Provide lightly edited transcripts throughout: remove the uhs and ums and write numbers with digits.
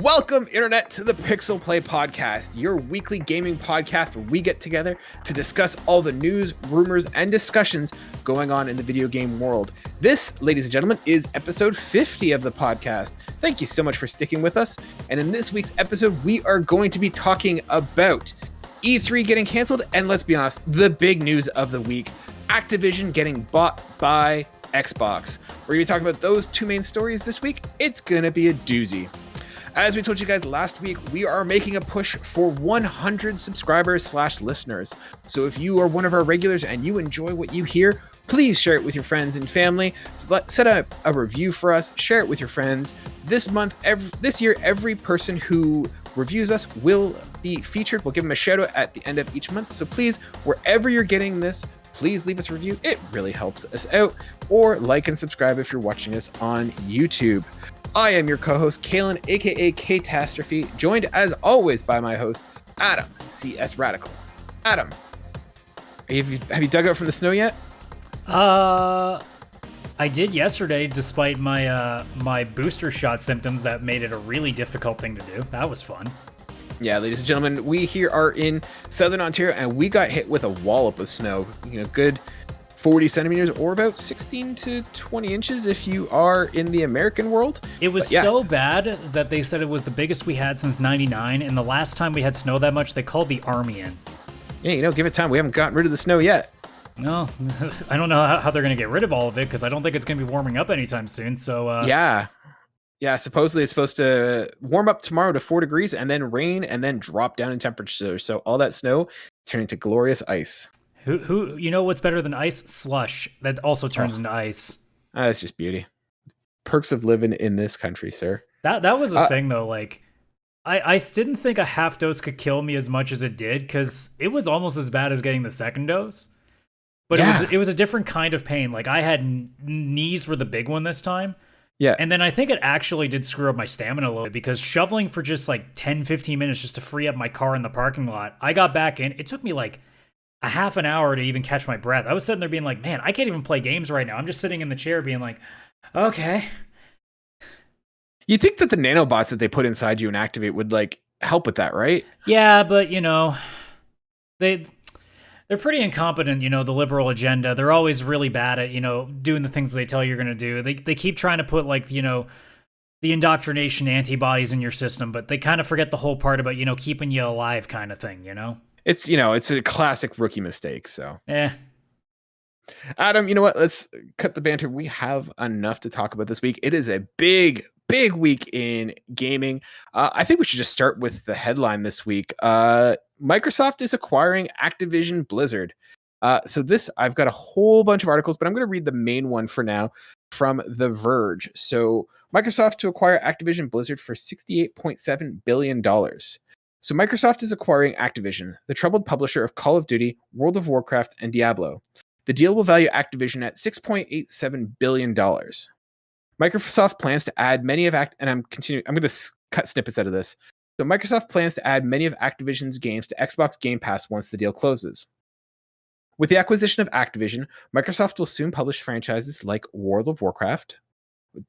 Welcome, Internet, to the Pixel Play Podcast, your weekly gaming podcast where we get together to discuss all the news, rumors, and discussions going on in the video game world. This, ladies and gentlemen, is episode 50 of the podcast. Thank you so much for sticking with us. And in this week's episode, we are going to be talking about E3 getting canceled, and let's be honest, the big news of the week, Activision getting bought by Xbox. We're going to be talking about those two main stories this week. It's going to be a doozy. As we told you guys last week, we are making a push for 100 subscribers/listeners. So if you are one of our regulars and you enjoy what you hear, please share it with your friends and family. Set up a review for us. Share it with your friends. This year, every person who reviews us will be featured. We'll give them a shout out at the end of each month. So please, wherever you're getting this, please leave us a review. It really helps us out. Or like and subscribe if you're watching us on YouTube. I am your co-host, Kaylan, aka Ktastrophy, joined as always by my host, Adam, CSRadical. Adam, have you dug out from the snow yet? I did yesterday, despite my my booster shot symptoms that made it a really difficult thing to do. That was fun. Yeah, ladies and gentlemen, we here are in Southern Ontario, and we got hit with a wallop of snow. Good 40 centimeters or about 16 to 20 inches if you are in the American world. It was so bad that they said it was the biggest we had since 99, and the last time we had snow that much, they called the army in. Yeah, give it time. We haven't gotten rid of the snow yet. No, I don't know how they're going to get rid of all of it, because I don't think it's going to be warming up anytime soon. So Yeah, supposedly it's supposed to warm up tomorrow to 4 degrees and then rain and then drop down in temperature. So all that snow turning to glorious ice. Who you know what's better than ice? Slush. That also turns into ice. That's just beauty. Perks of living in this country, sir. That was a thing though. Like, I didn't think a half dose could kill me as much as it did, because it was almost as bad as getting the second dose. But it was a different kind of pain. Like, I had knees were the big one this time. Yeah. And then I think it actually did screw up my stamina a little bit, because shoveling for just like 10-15 minutes just to free up my car in the parking lot, I got back in. It took me like a half an hour to even catch my breath. I was sitting there being like, man, I can't even play games right now. I'm just sitting in the chair being like, okay. You think that the nanobots that they put inside you and activate would like help with that, right? Yeah, but they're pretty incompetent, the liberal agenda. They're always really bad at, doing the things they tell you're going to do. They keep trying to put like, the indoctrination antibodies in your system, but they kind of forget the whole part about, keeping you alive kind of thing, It's, it's a classic rookie mistake, so. Adam, you know what? Let's cut the banter. We have enough to talk about this week. It is a big week in gaming. I think we should just start with the headline this week. Microsoft is acquiring Activision Blizzard. So this, I've got a whole bunch of articles, but I'm going to read the main one for now from The Verge. So Microsoft to acquire Activision Blizzard for $68.7 billion. So Microsoft is acquiring Activision, the troubled publisher of Call of Duty, World of Warcraft, and Diablo. The deal will value Activision at $6.87 billion. Microsoft plans to add many of I'm going to cut snippets out of this. So Microsoft plans to add many of Activision's games to Xbox Game Pass once the deal closes. With the acquisition of Activision, Microsoft will soon publish franchises like World of Warcraft,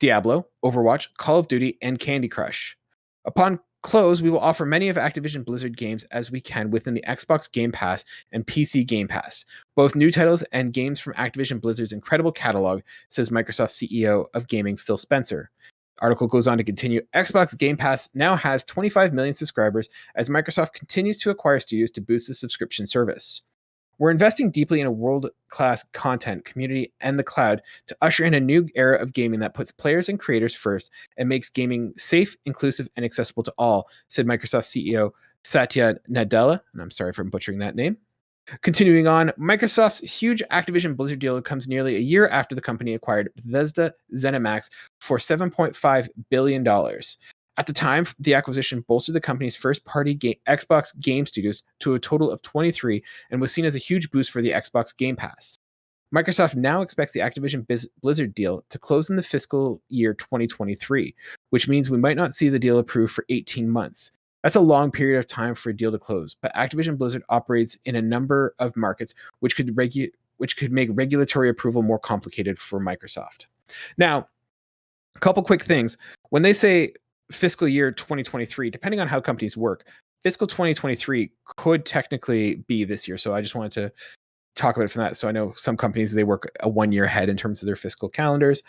Diablo, Overwatch, Call of Duty, and Candy Crush. Upon close, we will offer many of Activision Blizzard games as we can within the Xbox Game Pass and PC Game Pass, both new titles and games from Activision Blizzard's incredible catalog, says Microsoft CEO of Gaming Phil Spencer. The article goes on to continue, Xbox Game Pass now has 25 million subscribers as Microsoft continues to acquire studios to boost the subscription service. We're investing deeply in a world-class content, community, and the cloud to usher in a new era of gaming that puts players and creators first and makes gaming safe, inclusive, and accessible to all, said Microsoft CEO Satya Nadella, and I'm sorry for butchering that name. Continuing on, Microsoft's huge Activision Blizzard deal comes nearly a year after the company acquired Bethesda ZeniMax for $7.5 billion. At the time, the acquisition bolstered the company's first-party Xbox game studios to a total of 23 and was seen as a huge boost for the Xbox Game Pass. Microsoft now expects the Activision Blizzard deal to close in the fiscal year 2023, which means we might not see the deal approved for 18 months. That's a long period of time for a deal to close, but Activision Blizzard operates in a number of markets which could make regulatory approval more complicated for Microsoft. Now, a couple quick things. When they say fiscal year 2023, depending on how companies work, fiscal 2023 could technically be this year. So I just wanted to talk about it from that. So I know some companies, they work a 1 year ahead in terms of their fiscal calendars.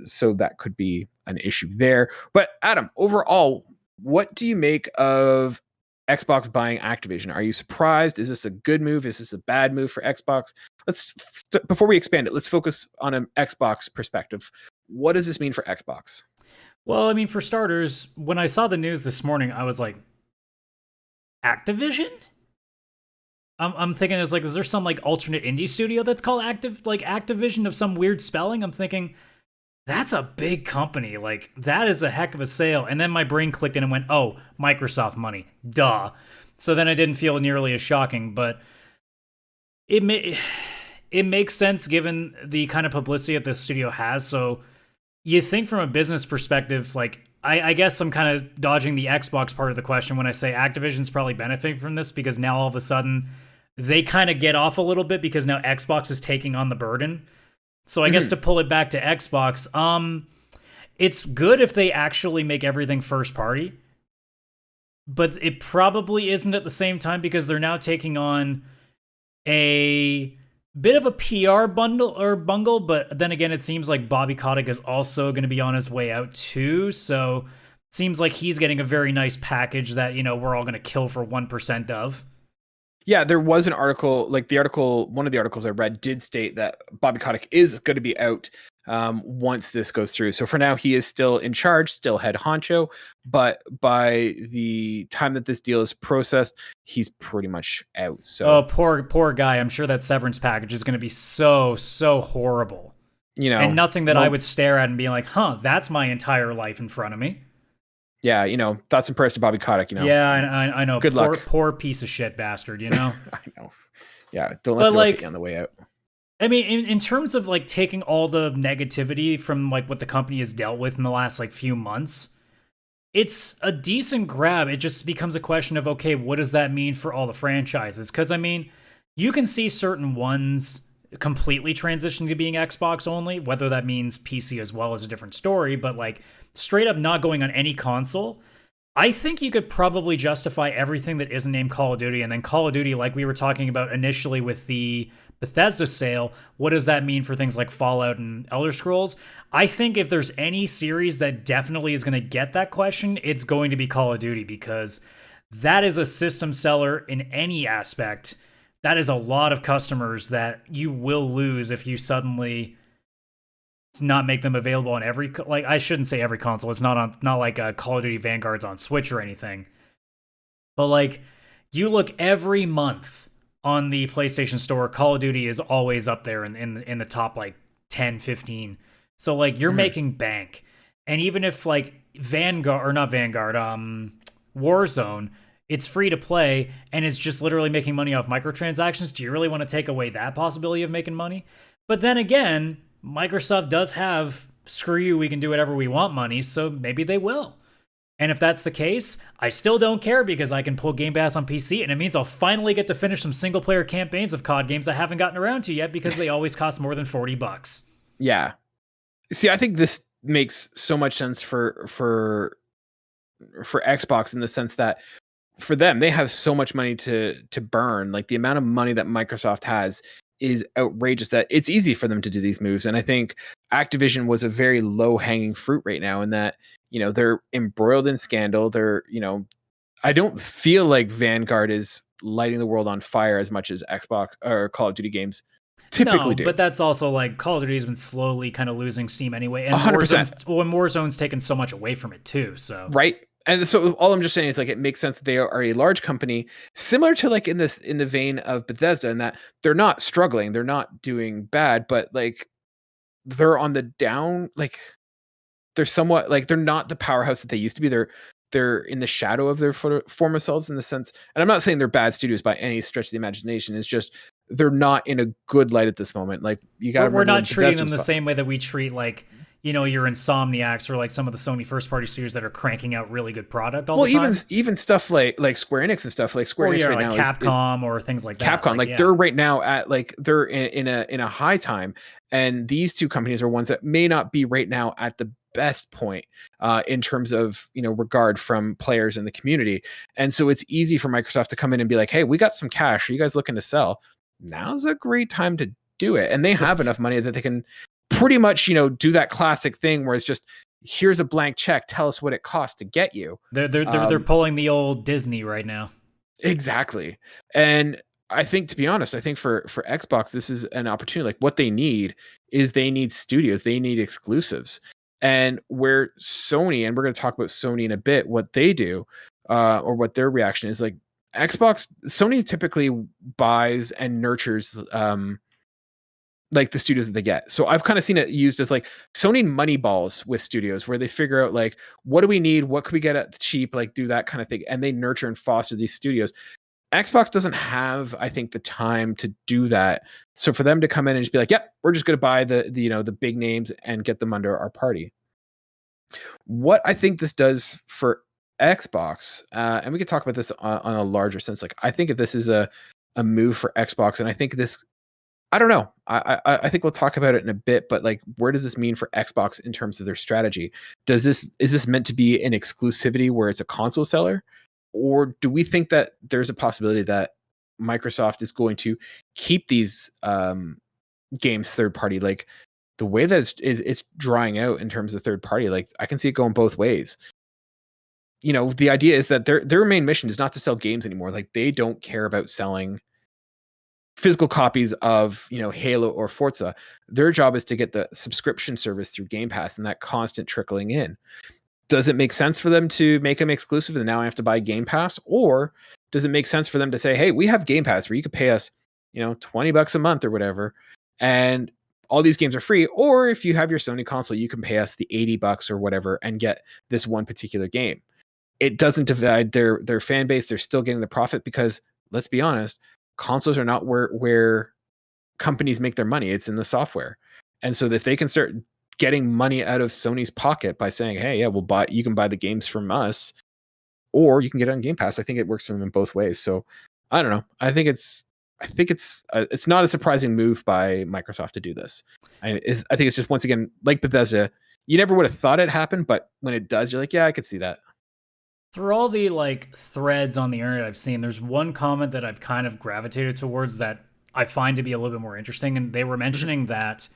So that could be an issue there. But Adam, overall, what do you make of Xbox buying Activision? Are you surprised? Is this a good move? Is this a bad move for Xbox? Before we expand it, let's focus on an Xbox perspective. What does this mean for Xbox? Well, I mean, for starters, when I saw the news this morning, I was like, Activision? I'm thinking it's like, is there some like alternate indie studio that's called Activision of some weird spelling? I'm thinking, that's a big company. Like, that is a heck of a sale. And then my brain clicked in and went, oh, Microsoft money. Duh. So then it didn't feel nearly as shocking, but it makes sense given the kind of publicity that the studio has. So you think from a business perspective, like, I guess I'm kind of dodging the Xbox part of the question when I say Activision's probably benefiting from this, because now all of a sudden they kind of get off a little bit because now Xbox is taking on the burden. So I guess to pull it back to Xbox, it's good if they actually make everything first party, but it probably isn't at the same time because they're now taking on a bit of a PR bungle, but then again, it seems like Bobby Kotick is also going to be on his way out too. So it seems like he's getting a very nice package that, we're all going to kill for 1% of. Yeah, there was an article, one of the articles I read did state that Bobby Kotick is going to be out once this goes through. So for now, he is still in charge, still head honcho, but by the time that this deal is processed, he's pretty much out. So poor guy. I'm sure that severance package is going to be so horrible. And nothing that I would stare at and be like, that's my entire life in front of me. Yeah, thoughts and prayers to Bobby Kotick, Yeah, I know. Good luck. Poor piece of shit bastard, I know. Yeah, don't let it get on the way out. I mean, in terms of like taking all the negativity from like what the company has dealt with in the last like few months, it's a decent grab. It just becomes a question of, okay, what does that mean for all the franchises? Because I mean, you can see certain ones completely transition to being Xbox only, whether that means PC as well is a different story, but like straight up not going on any console. I think you could probably justify everything that isn't named Call of Duty, and then Call of Duty, like we were talking about initially with the Bethesda sale, what does that mean for things like Fallout and Elder Scrolls? I think if there's any series that definitely is going to get that question, it's going to be Call of Duty, because that is a system seller in any aspect. That is a lot of customers that you will lose if you suddenly not make them available on every, like, I shouldn't say every console. It's not like Call of Duty Vanguard's on Switch or anything. But like, you look every month on the PlayStation Store, Call of Duty is always up there in the top like 10, 15. So like, you're making bank. And even if like Warzone, it's free to play and it's just literally making money off microtransactions, do you really want to take away that possibility of making money? But then again, Microsoft does have screw you, we can do whatever we want money, so maybe they will. And if that's the case, I still don't care because I can pull Game Pass on PC, and it means I'll finally get to finish some single-player campaigns of COD games I haven't gotten around to yet because they always cost more than $40. Yeah. See, I think this makes so much sense for Xbox in the sense that for them, they have so much money to burn. Like the amount of money that Microsoft has is outrageous that it's easy for them to do these moves. And I think Activision was a very low hanging fruit right now in that, they're embroiled in scandal. They're, I don't feel like Vanguard is lighting the world on fire as much as Xbox or Call of Duty games typically do. But that's also like Call of Duty has been slowly kind of losing steam anyway. And 100%. Warzone's taken so much away from it too. So right. And so all I'm just saying is like, it makes sense that they are a large company similar to like in the vein of Bethesda, in that they're not struggling. They're not doing bad, but like they're on the down, like they're somewhat like, they're not the powerhouse that they used to be. They're in the shadow of their former selves in the sense, and I'm not saying they're bad studios by any stretch of the imagination. It's just, they're not in a good light at this moment. Like you got to we're not treating them the same way that we treat like, your Insomniacs or like some of the Sony first party studios that are cranking out really good product all the time. Even stuff like Square Enix and stuff like Square Enix right like now Capcom or things like that. Capcom, they're right now at like, they're in a high time, and these two companies are ones that may not be right now at best point in terms of regard from players in the community. And so it's easy for Microsoft to come in and be like, hey, we got some cash, are you guys looking to sell? Now's a great time to do it. And they have enough money that they can pretty much do that classic thing where it's just, here's a blank check, tell us what it costs to get you. They're pulling the old Disney right now. Exactly. And I think, to be honest, I think for Xbox, this is an opportunity. Like, what they need is they need studios, they need exclusives. And where Sony, and we're going to talk about Sony in a bit, what they do, or what their reaction is, like Sony typically buys and nurtures like the studios that they get. So I've kind of seen it used as like Sony money balls with studios, where they figure out like, what do we need? What could we get at cheap? Like, do that kind of thing. And they nurture and foster these studios. Xbox doesn't have, I think, the time to do that. So for them to come in and just be like, yep, we're just going to buy the big names and get them under our party. What I think this does for Xbox, and we could talk about this on a larger sense. Like, I think if this is a move for Xbox, and I think this, I don't know. I think we'll talk about it in a bit, but like, where does this mean for Xbox in terms of their strategy? Is this meant to be an exclusivity where it's a console seller? Or do we think that there's a possibility that Microsoft is going to keep these games third party? Like, the way that it's drying out in terms of third party, like, I can see it going both ways. The idea is that their main mission is not to sell games anymore. Like, they don't care about selling physical copies of Halo or Forza. Their job is to get the subscription service through Game Pass and that constant trickling in. Does it make sense for them to make them exclusive and now I have to buy Game Pass? Or does it make sense for them to say, hey, we have Game Pass where you could pay us $20 a month or whatever, and all these games are free? Or if you have your Sony console, you can pay us the $80 or whatever and get this one particular game. It doesn't divide their fan base. They're still getting the profit, because let's be honest, consoles are not where companies make their money. It's in the software. And so if they can start getting money out of Sony's pocket by saying, hey, yeah, you can buy the games from us, or you can get it on Game Pass, I think it works for them in both ways. So I don't know. I think it's not a surprising move by Microsoft to do this. I think it's just, once again, like Bethesda, you never would have thought it happened, but when it does, you're like, yeah, I could see that. Through all the like threads on the internet I've seen, there's one comment that I've kind of gravitated towards that I find to be a little bit more interesting. And they were mentioning that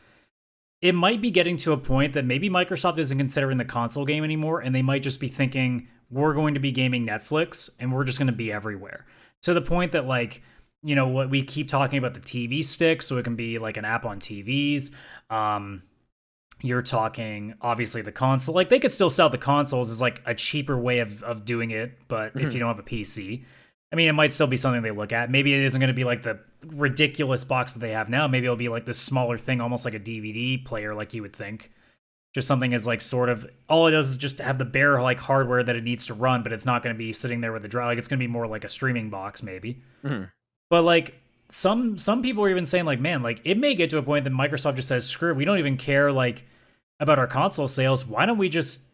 it might be getting to a point that maybe Microsoft isn't considering the console game anymore, and they might just be thinking, we're going to be gaming Netflix and we're just going to be everywhere. To the point that, like, what we keep talking about, the TV stick, so it can be like an app on TVs. You're talking, obviously, the console. Like, they could still sell the consoles as like a cheaper way of doing it, but if you don't have a PC, I mean, it might still be something they look at. Maybe it isn't going to be like the ridiculous box that they have now. Maybe it'll be like this smaller thing, almost like a DVD player, like you would think. Just something is like sort of, all it does is just have the bare like hardware that it needs to run, but it's not going to be sitting there with a drive. Like, it's going to be more like a streaming box, maybe. Mm-hmm. But like, some people are even saying, like, man, like, it may get to a point that Microsoft just says, screw it, we don't even care like about our console sales. Why don't we just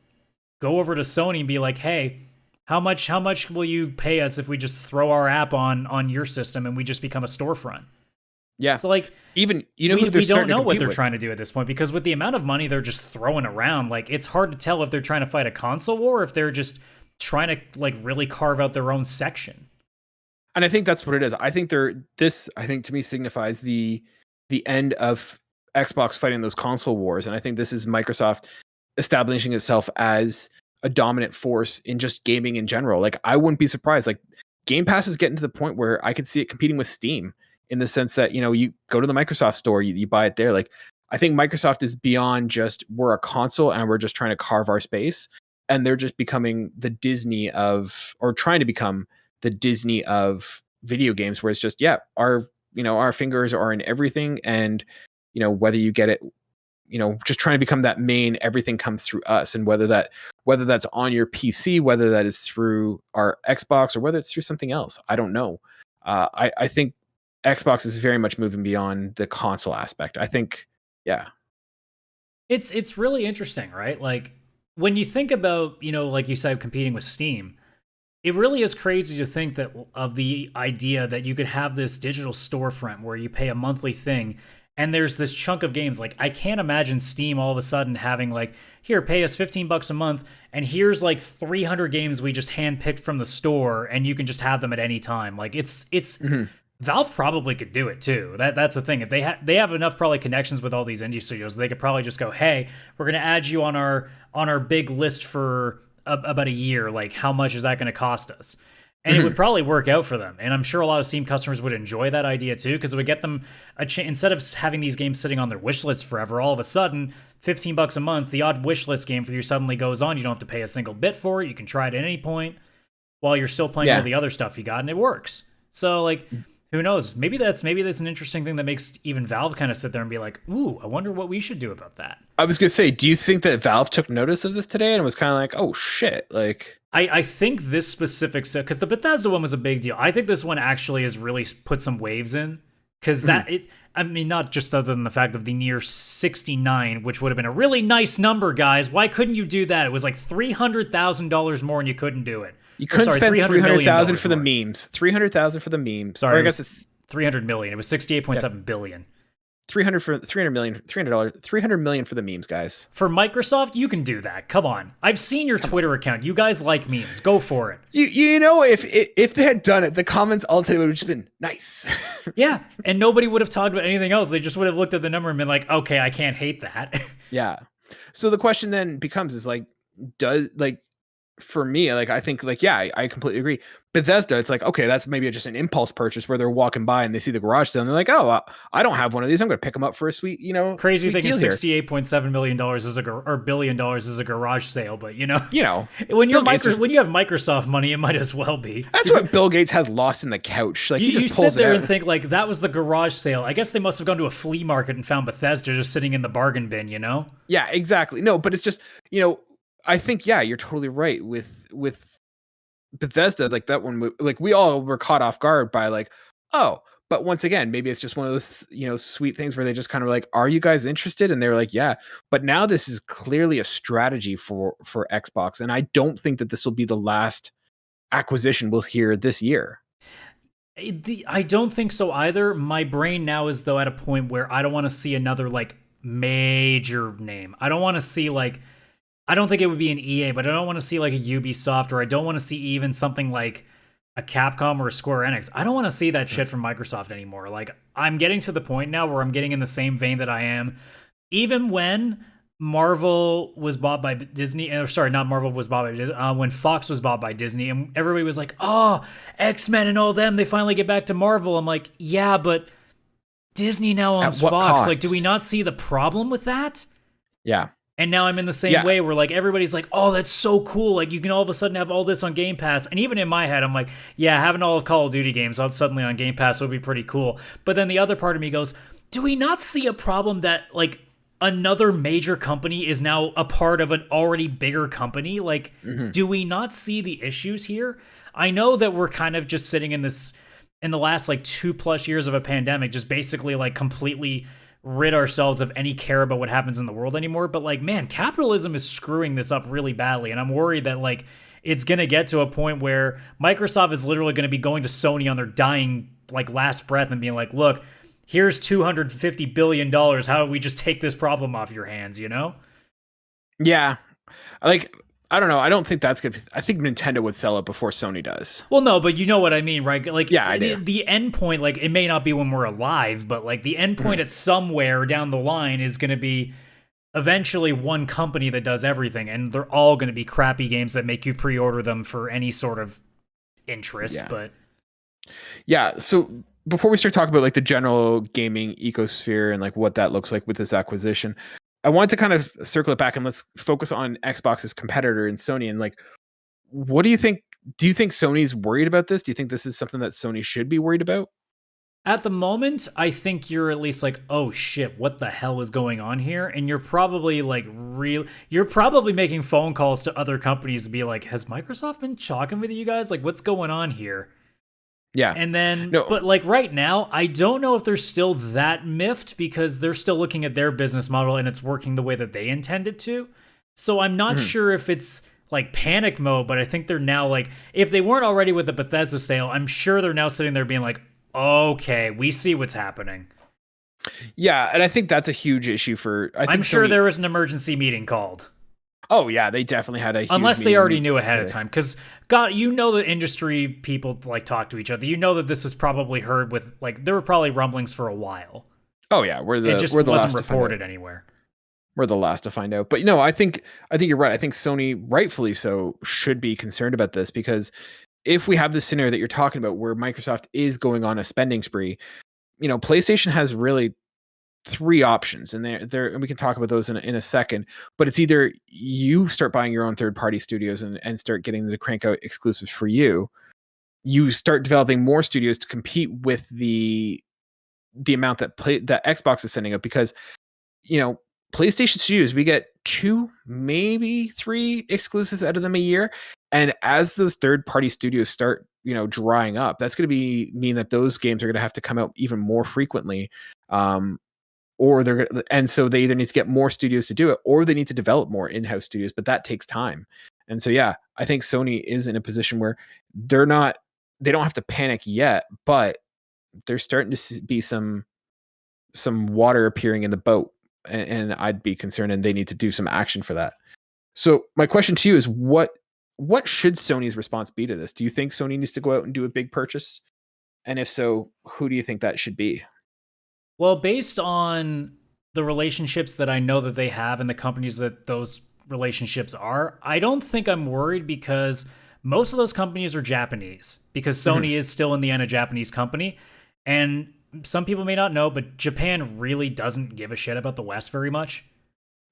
go over to Sony and be like, hey, how much will you pay us if we just throw our app on your system and we just become a storefront? Yeah. So like, even we don't know what they're trying to do at this point, because with the amount of money they're just throwing around, like, it's hard to tell if they're trying to fight a console war or if they're just trying to like really carve out their own section. And I think that's what it is. I think to me signifies the end of Xbox fighting those console wars. And I think this is Microsoft establishing itself as a dominant force in just gaming in general. Like, I wouldn't be surprised. Like, Game Pass is getting to the point where I could see it competing with Steam, in the sense that, you go to the Microsoft store, you buy it there. Like, I think Microsoft is beyond just, we're a console and we're just trying to carve our space. And they're just becoming the Disney of, or trying to become the Disney of video games, where it's just, yeah, our fingers are in everything. And, whether you get it, just trying to become that main, everything comes through us. And whether that's on your PC, whether that is through our Xbox, or whether it's through something else, I don't know. I think Xbox is very much moving beyond the console aspect. I think, yeah. It's really interesting, right? Like, when you think about, like you said, competing with Steam, it really is crazy to think that of the idea that you could have this digital storefront where you pay a monthly thing, And there's this chunk of games. Like, I can't imagine Steam all of a sudden having like, here, pay us $15 a month, and here's like 300 games we just handpicked from the store, and you can just have them at any time. Like, it's Valve probably could do it too. That's the thing. If they have enough probably connections with all these indie studios, they could probably just go, hey, we're gonna add you on our big list for about a year. Like, how much is that going to cost us? And it would probably work out for them. And I'm sure a lot of Steam customers would enjoy that idea too, because it would get them instead of having these games sitting on their wish list forever, all of a sudden, $15 a month, the odd wish list game for you suddenly goes on. You don't have to pay a single bit for it. You can try it at any point while you're still playing all the other stuff you got, and it works. So, like, who knows? Maybe that's an interesting thing that makes even Valve kind of sit there and be like, ooh, I wonder what we should do about that. I was going to say, do you think that Valve took notice of this today and was kind of like, oh, shit, like... I think this specific set, because the Bethesda one was a big deal. I think this one actually has really put some waves in, because I mean, not just other than the fact of the near 69, which would have been a really nice number, guys. Why couldn't you do that? It was like $300,000 more and you couldn't do it. You couldn't spend $300,000 for the memes. $300,000 for the memes. Sorry, I guess it's $300 million. It was $68.7 billion. $300 million for the memes, guys. For Microsoft, you can do that. Come on. I've seen your Twitter account. You guys like memes. Go for it. You know, if they had done it, the comments all today would have just been nice. Yeah, and nobody would have talked about anything else. They just would have looked at the number and been like, okay, I can't hate that. Yeah. So the question then becomes is like, for me, like, I think, like, yeah, I completely agree. Bethesda, it's like, okay, that's maybe just an impulse purchase where they're walking by and they see the garage sale and they're like, oh, I don't have one of these. I'm going to pick them up for a sweet, crazy thing is $68.7 million is $1 billion is a garage sale, but when you have Microsoft money, it might as well be. That's what Bill Gates has lost in the couch. Like, you sit there and think like that was the garage sale. I guess they must have gone to a flea market and found Bethesda just sitting in the bargain bin, Yeah, exactly. No, but it's just, I think, yeah, you're totally right with Bethesda, like that one, like we all were caught off guard by like, oh, but once again, maybe it's just one of those, sweet things where they just kind of like, are you guys interested? And they were like, yeah, but now this is clearly a strategy for Xbox. And I don't think that this will be the last acquisition we'll hear this year. I don't think so either. My brain now is though at a point where I don't want to see another like major name. I don't want to see like, I don't think it would be an EA, but I don't want to see like a Ubisoft, or I don't want to see even something like a Capcom or a Square Enix. I don't want to see that shit from Microsoft anymore. Like, I'm getting to the point now where I'm getting in the same vein that I am. Even when Marvel was bought by Disney, or sorry, not Marvel was bought by Disney, when Fox was bought by Disney, and everybody was like, oh, X-Men and all them, they finally get back to Marvel. I'm like, yeah, but Disney now owns Fox. Cost? Like, do we not see the problem with that? Yeah. And now I'm in the same way where like everybody's like, oh, that's so cool. Like you can all of a sudden have all this on Game Pass. And even in my head, I'm like, yeah, having all of Call of Duty games all suddenly on Game Pass would be pretty cool. But then the other part of me goes, do we not see a problem that like another major company is now a part of an already bigger company? Like, do we not see the issues here? I know that we're kind of just sitting in the last like 2+ years of a pandemic, just basically like completely rid ourselves of any care about what happens in the world anymore. But like, man, capitalism is screwing this up really badly. And I'm worried that like it's going to get to a point where Microsoft is literally going to be going to Sony on their dying like last breath and being like, look, here's $250 billion. How do we just take this problem off your hands, Yeah. Like, I don't know. I don't think that's good. I think Nintendo would sell it before Sony does. Well, no, but you know what I mean, right? Like, yeah, I do. The end point, like, it may not be when we're alive, but like the end point at somewhere down the line is going to be eventually one company that does everything, and they're all going to be crappy games that make you pre-order them for any sort of interest. Yeah. But yeah, so before we start talking about like the general gaming ecosphere and like what that looks like with this acquisition, I want to kind of circle it back and let's focus on Xbox's competitor in Sony. And like, what do you think? Do you think Sony's worried about this? Do you think this is something that Sony should be worried about? At the moment, I think you're at least like, oh shit, what the hell is going on here? And you're probably like you're probably making phone calls to other companies to be like, has Microsoft been talking with you guys? Like, what's going on here? Yeah. And then, but like right now, I don't know if they're still that miffed because they're still looking at their business model and it's working the way that they intend it to. So I'm not sure if it's like panic mode, but I think they're now like, if they weren't already with the Bethesda sale, I'm sure they're now sitting there being like, okay, we see what's happening. Yeah, and I think that's a huge issue for. I'm sure there was an emergency meeting called. Oh yeah, they definitely had a huge unless they already meeting knew ahead today. of time. Because God, you know the industry people like talk to each other. You know that this was probably heard with like there were probably rumblings for a while. Oh yeah, It just we're the wasn't last reported anywhere. We're the last to find out. But you know, I think you're right. I think Sony, rightfully so, should be concerned about this because if we have this scenario that you're talking about where Microsoft is going on a spending spree, you know, PlayStation has really three options, and and we can talk about those in a second. But it's either you start buying your own third party studios and start getting them to crank out exclusives for you. You start developing more studios to compete with the amount that Xbox is sending out because you know PlayStation Studios, we get 2, maybe 3 exclusives out of them a year. And as those third-party studios start, you know, drying up, that's going to mean that those games are going to have to come out even more frequently. Or and so they either need to get more studios to do it, or they need to develop more in-house studios, but that takes time. And so, yeah, I think Sony is in a position where they don't have to panic yet, but there's starting to be some water appearing in the boat, and I'd be concerned, and they need to do some action for that. So my question to you is, what should Sony's response be to this? Do you think Sony needs to go out and do a big purchase? And if so, who do you think that should be? Well, based on the relationships that I know that they have and the companies that those relationships are, I don't think I'm worried because most of those companies are Japanese because Sony is still in the end a Japanese company. And some people may not know, but Japan really doesn't give a shit about the West very much.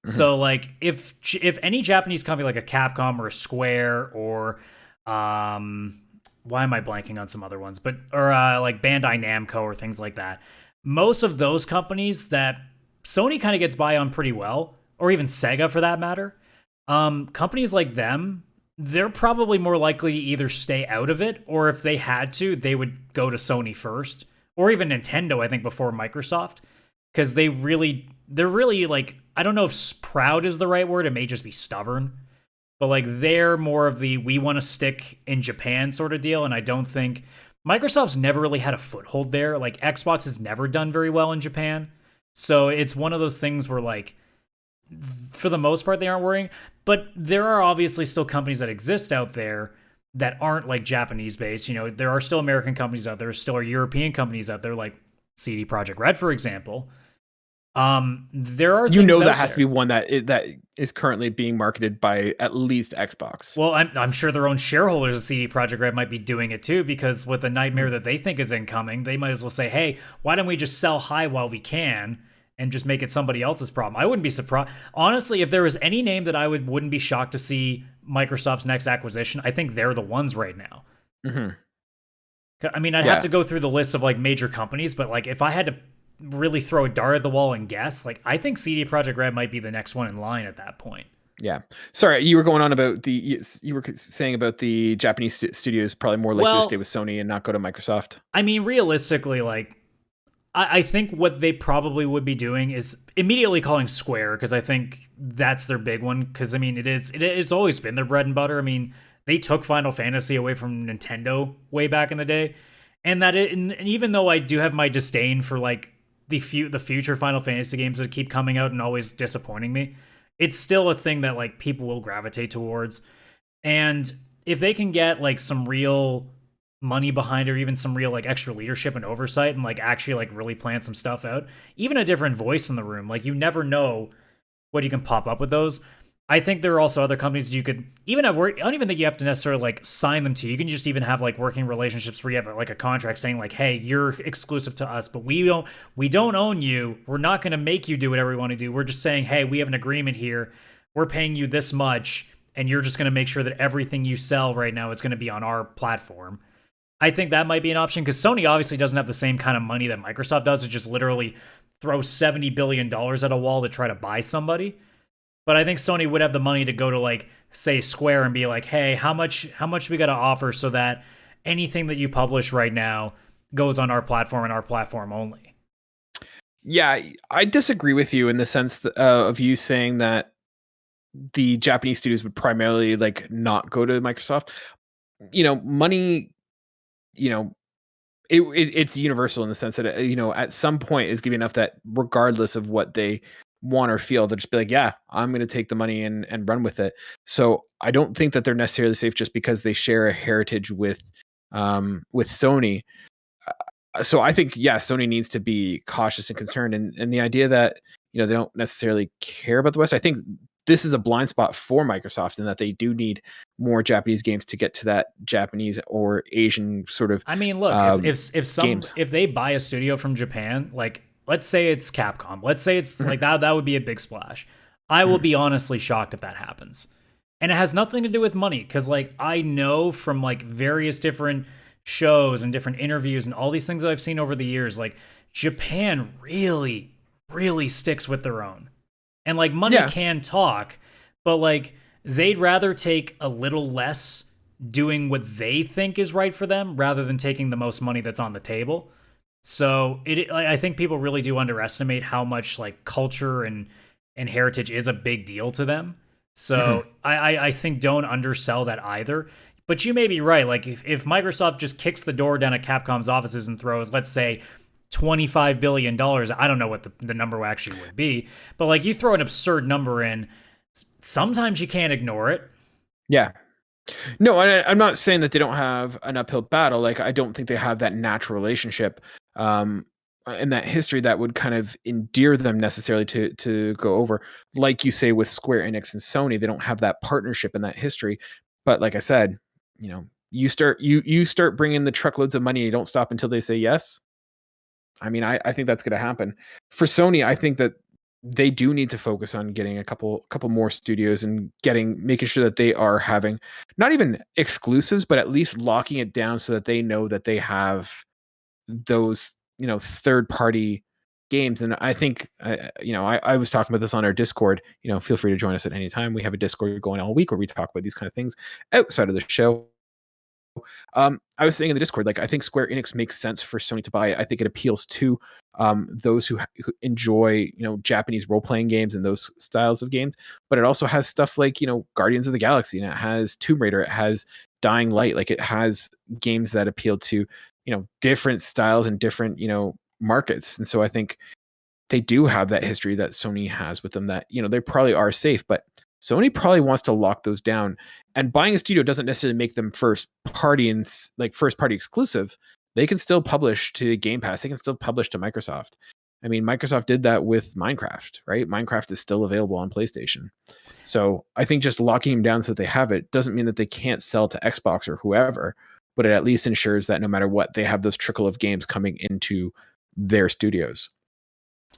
So like if any Japanese company like a Capcom or a Square or why am I blanking on some other ones, but or like Bandai Namco or things like that, most of those companies that Sony kind of gets by on pretty well, or even Sega for that matter, companies like them, they're probably more likely to either stay out of it, or if they had to, they would go to Sony first, or even Nintendo, I think, before Microsoft, because they're really like, I don't know if proud is the right word, it may just be stubborn, but like they're more of the we want to stick in Japan sort of deal, and I don't think Microsoft's never really had a foothold there. Like Xbox has never done very well in Japan. So it's one of those things where like for the most part they aren't worrying, but there are obviously still companies that exist out there that aren't like Japanese based. You know, there are still American companies out there, still are European companies out there like CD Projekt Red, for example. There are you know that has to be one that is currently being marketed by at least Xbox. Well, I'm sure their own shareholders of CD Projekt Red might be doing it too, because with the nightmare that they think is incoming, they might as well say, "Hey, why don't we just sell high while we can and just make it somebody else's problem?" I wouldn't be surprised, honestly, if there was any name that I wouldn't be shocked to see Microsoft's next acquisition. I think they're the ones right now. I mean, I'd have to go through the list of like major companies, but like if I had to really throw a dart at the wall and guess, like I think CD Projekt Red might be the next one in line at that point. Yeah. Sorry, you were going on about you were saying about the Japanese studios probably more likely to stay with Sony and not go to Microsoft. I mean, realistically, like I think what they probably would be doing is immediately calling Square, because I think that's their big one. Because I mean, it's always been their bread and butter. I mean, they took Final Fantasy away from Nintendo way back in the day, and and even though I do have my disdain for like the future Final Fantasy games that keep coming out and always disappointing me, it's still a thing that like people will gravitate towards. And if they can get like some real money behind it, or even some real like extra leadership and oversight, and like actually like really plan some stuff out, even a different voice in the room, like you never know what you can pop up with those. I think there are also other companies you could even have work. I don't even think you have to necessarily like sign them to. You can just even have like working relationships where you have like a contract saying like, "Hey, you're exclusive to us, but we don't own you. We're not going to make you do whatever we want to do. We're just saying, hey, we have an agreement here. We're paying you this much, and you're just going to make sure that everything you sell right now is going to be on our platform." I think that might be an option, because Sony obviously doesn't have the same kind of money that Microsoft does to just literally throw $70 billion at a wall to try to buy somebody. But I think Sony would have the money to go to like, say, Square and be like, "Hey, how much we got to offer so that anything that you publish right now goes on our platform and our platform only?" Yeah, I disagree with you in the sense of you saying that the Japanese studios would primarily like not go to Microsoft. You know, money, you know, it's universal in the sense that at some point it's gonna be enough that regardless of what they want or feel, they'll just be like, yeah, I'm gonna take the money and run with it. So I don't think that they're necessarily safe just because they share a heritage with Sony. So I think, yeah, Sony needs to be cautious and concerned, and the idea that they don't necessarily care about the West. I think this is a blind spot for Microsoft in that they do need more Japanese games to get to that Japanese or Asian sort of. I mean, look, if they buy a studio from Japan, like let's say it's Capcom, let's say it's like that would be a big splash. I will be honestly shocked if that happens. And it has nothing to do with money, because like I know from like various different shows and different interviews and all these things that I've seen over the years, like Japan really, really sticks with their own. And like money can talk, but like they'd rather take a little less doing what they think is right for them rather than taking the most money that's on the table. So I think people really do underestimate how much like culture and heritage is a big deal to them. So I think don't undersell that either. But you may be right. Like if Microsoft just kicks the door down at Capcom's offices and throws, let's say, $25 billion, I don't know what the number actually would be, but like you throw an absurd number in, sometimes you can't ignore it. Yeah. No, I'm not saying that they don't have an uphill battle. Like I don't think they have that natural relationship and that history that would kind of endear them necessarily to go over. Like you say with Square Enix and Sony, they don't have that partnership and that history. But like I said, you start bringing the truckloads of money, you don't stop until they say yes. I mean, I think that's going to happen. For Sony, I think that they do need to focus on getting a couple more studios and making sure that they are having not even exclusives, but at least locking it down so that they know that they have those third party games. And I think I was talking about this on our Discord. Feel free to join us at any time. We have a Discord going all week where we talk about these kind of things outside of the show. I was saying in the Discord, like I think Square Enix makes sense for Sony to buy. I think it appeals to those who enjoy Japanese role playing games and those styles of games. But it also has stuff like Guardians of the Galaxy, and it has Tomb Raider, it has Dying Light. Like it has games that appeal to different styles and different markets. And so I think they do have that history that Sony has with them. That they probably are safe, but Sony probably wants to lock those down. And buying a studio doesn't necessarily make them first party exclusive. They can still publish to Game Pass. They can still publish to Microsoft. I mean, Microsoft did that with Minecraft, right? Minecraft is still available on PlayStation. So I think just locking them down so that they have it doesn't mean that they can't sell to Xbox or whoever, but it at least ensures that no matter what, they have those trickle of games coming into their studios.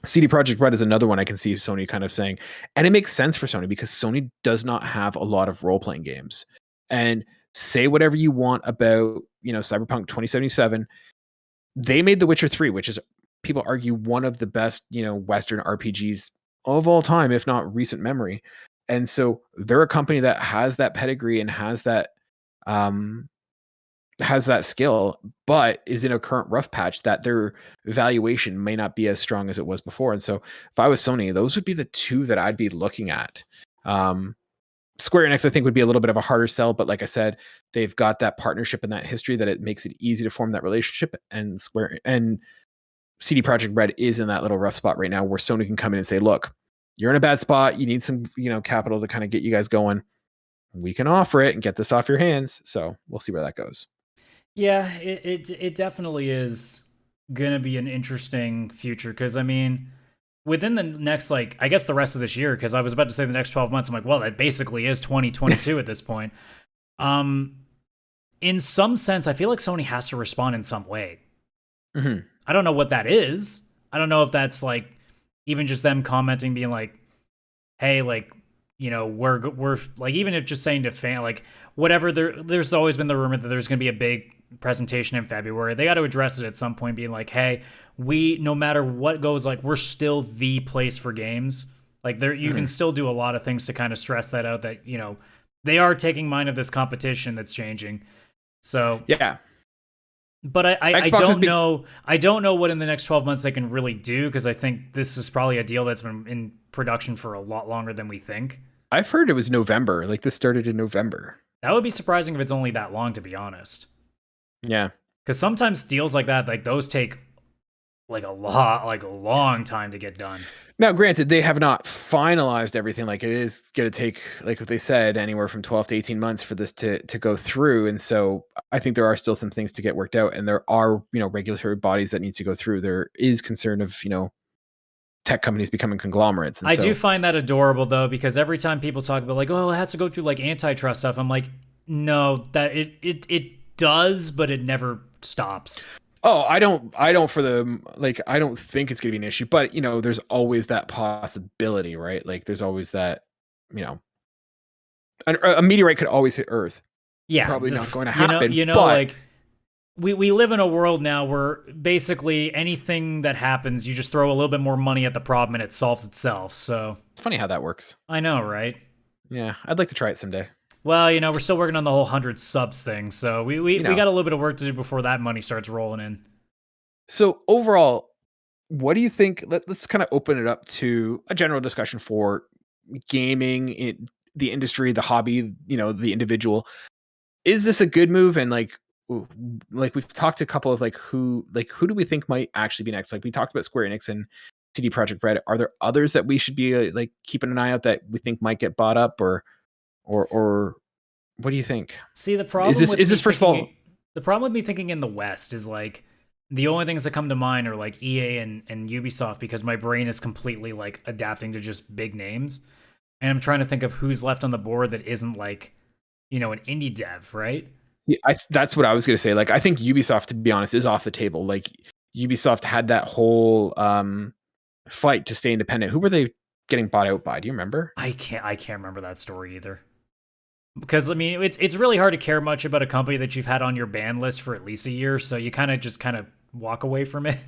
CD Projekt Red is another one I can see Sony kind of saying, and it makes sense for Sony because Sony does not have a lot of role-playing games. And say whatever you want about, Cyberpunk 2077, they made The Witcher 3, which is, people argue, one of the best, Western RPGs of all time, if not recent memory. And so they're a company that has that pedigree and has that skill, but is in a current rough patch that their valuation may not be as strong as it was before. And so if I was Sony, those would be the two that I'd be looking at. Square Enix, I think, would be a little bit of a harder sell, but like I said, they've got that partnership and that history that it makes it easy to form that relationship. And CD Projekt Red is in that little rough spot right now where Sony can come in and say, look, you're in a bad spot. You need some, capital to kind of get you guys going. We can offer it and get this off your hands. So we'll see where that goes. Yeah, it definitely is gonna be an interesting future, because I mean, within the next, like, I guess the rest of this year, because I was about to say the next 12 months, I'm like, well, that basically is 2022 at this point. In some sense, I feel like Sony has to respond in some way. Mm-hmm. I don't know what that is. I don't know if that's like even just them commenting, being like, hey, like, we're like, even if just saying to fan, like, whatever, there's always been the rumor that there's going to be a big presentation in February. They got to address it at some point, being like, hey, we, no matter what goes, like, we're still the place for games. Like, there, you can still do a lot of things to kind of stress that out, that, they are taking mind of this competition that's changing. So, yeah. But I don't know. I don't know what in the next 12 months they can really do, because I think this is probably a deal that's been in production for a lot longer than we think. I've heard it was November. Like, this started in November. That would be surprising if it's only that long, to be honest. Yeah. Because sometimes deals like that, like those take like a long time to get done. Now, granted, they have not finalized everything. Like, it is going to take, like what they said, anywhere from 12 to 18 months for this to go through. And so I think there are still some things to get worked out, and there are, regulatory bodies that need to go through. There is concern of, tech companies becoming conglomerates. And I do find that adorable though, because every time people talk about like, oh, it has to go through like antitrust stuff, I'm like, no, that it does, but it never stops. Oh, I don't for the, like, I don't think it's going to be an issue, but there's always that possibility, right? Like, there's always that, a meteorite could always hit Earth. Yeah. Probably not going to happen. But like, we live in a world now where basically anything that happens, you just throw a little bit more money at the problem and it solves itself. So it's funny how that works. I know, right? Yeah, I'd like to try it someday. Well, we're still working on the whole 100 subs thing, so we got a little bit of work to do before that money starts rolling in. So overall, what do you think? Let's kind of open it up to a general discussion for gaming, the industry, the hobby, the individual. Is this a good move? And like we've talked to a couple of who do we think might actually be next? Like, we talked about Square Enix and CD Projekt Red. Are there others that we should be keeping an eye out that we think might get bought up, or what do you think? See, the problem is this first of all, the problem with me thinking in the West is like the only things that come to mind are like EA and Ubisoft, because my brain is completely like adapting to just big names, and I'm trying to think of who's left on the board that isn't like an indie dev, right? Yeah, that's what I was gonna say. Like, I think Ubisoft, to be honest, is off the table. Like, Ubisoft had that whole fight to stay independent. Who were they getting bought out by? Do you remember? I can't remember that story either. Because I mean, it's really hard to care much about a company that you've had on your ban list for at least a year, so you kind of walk away from it.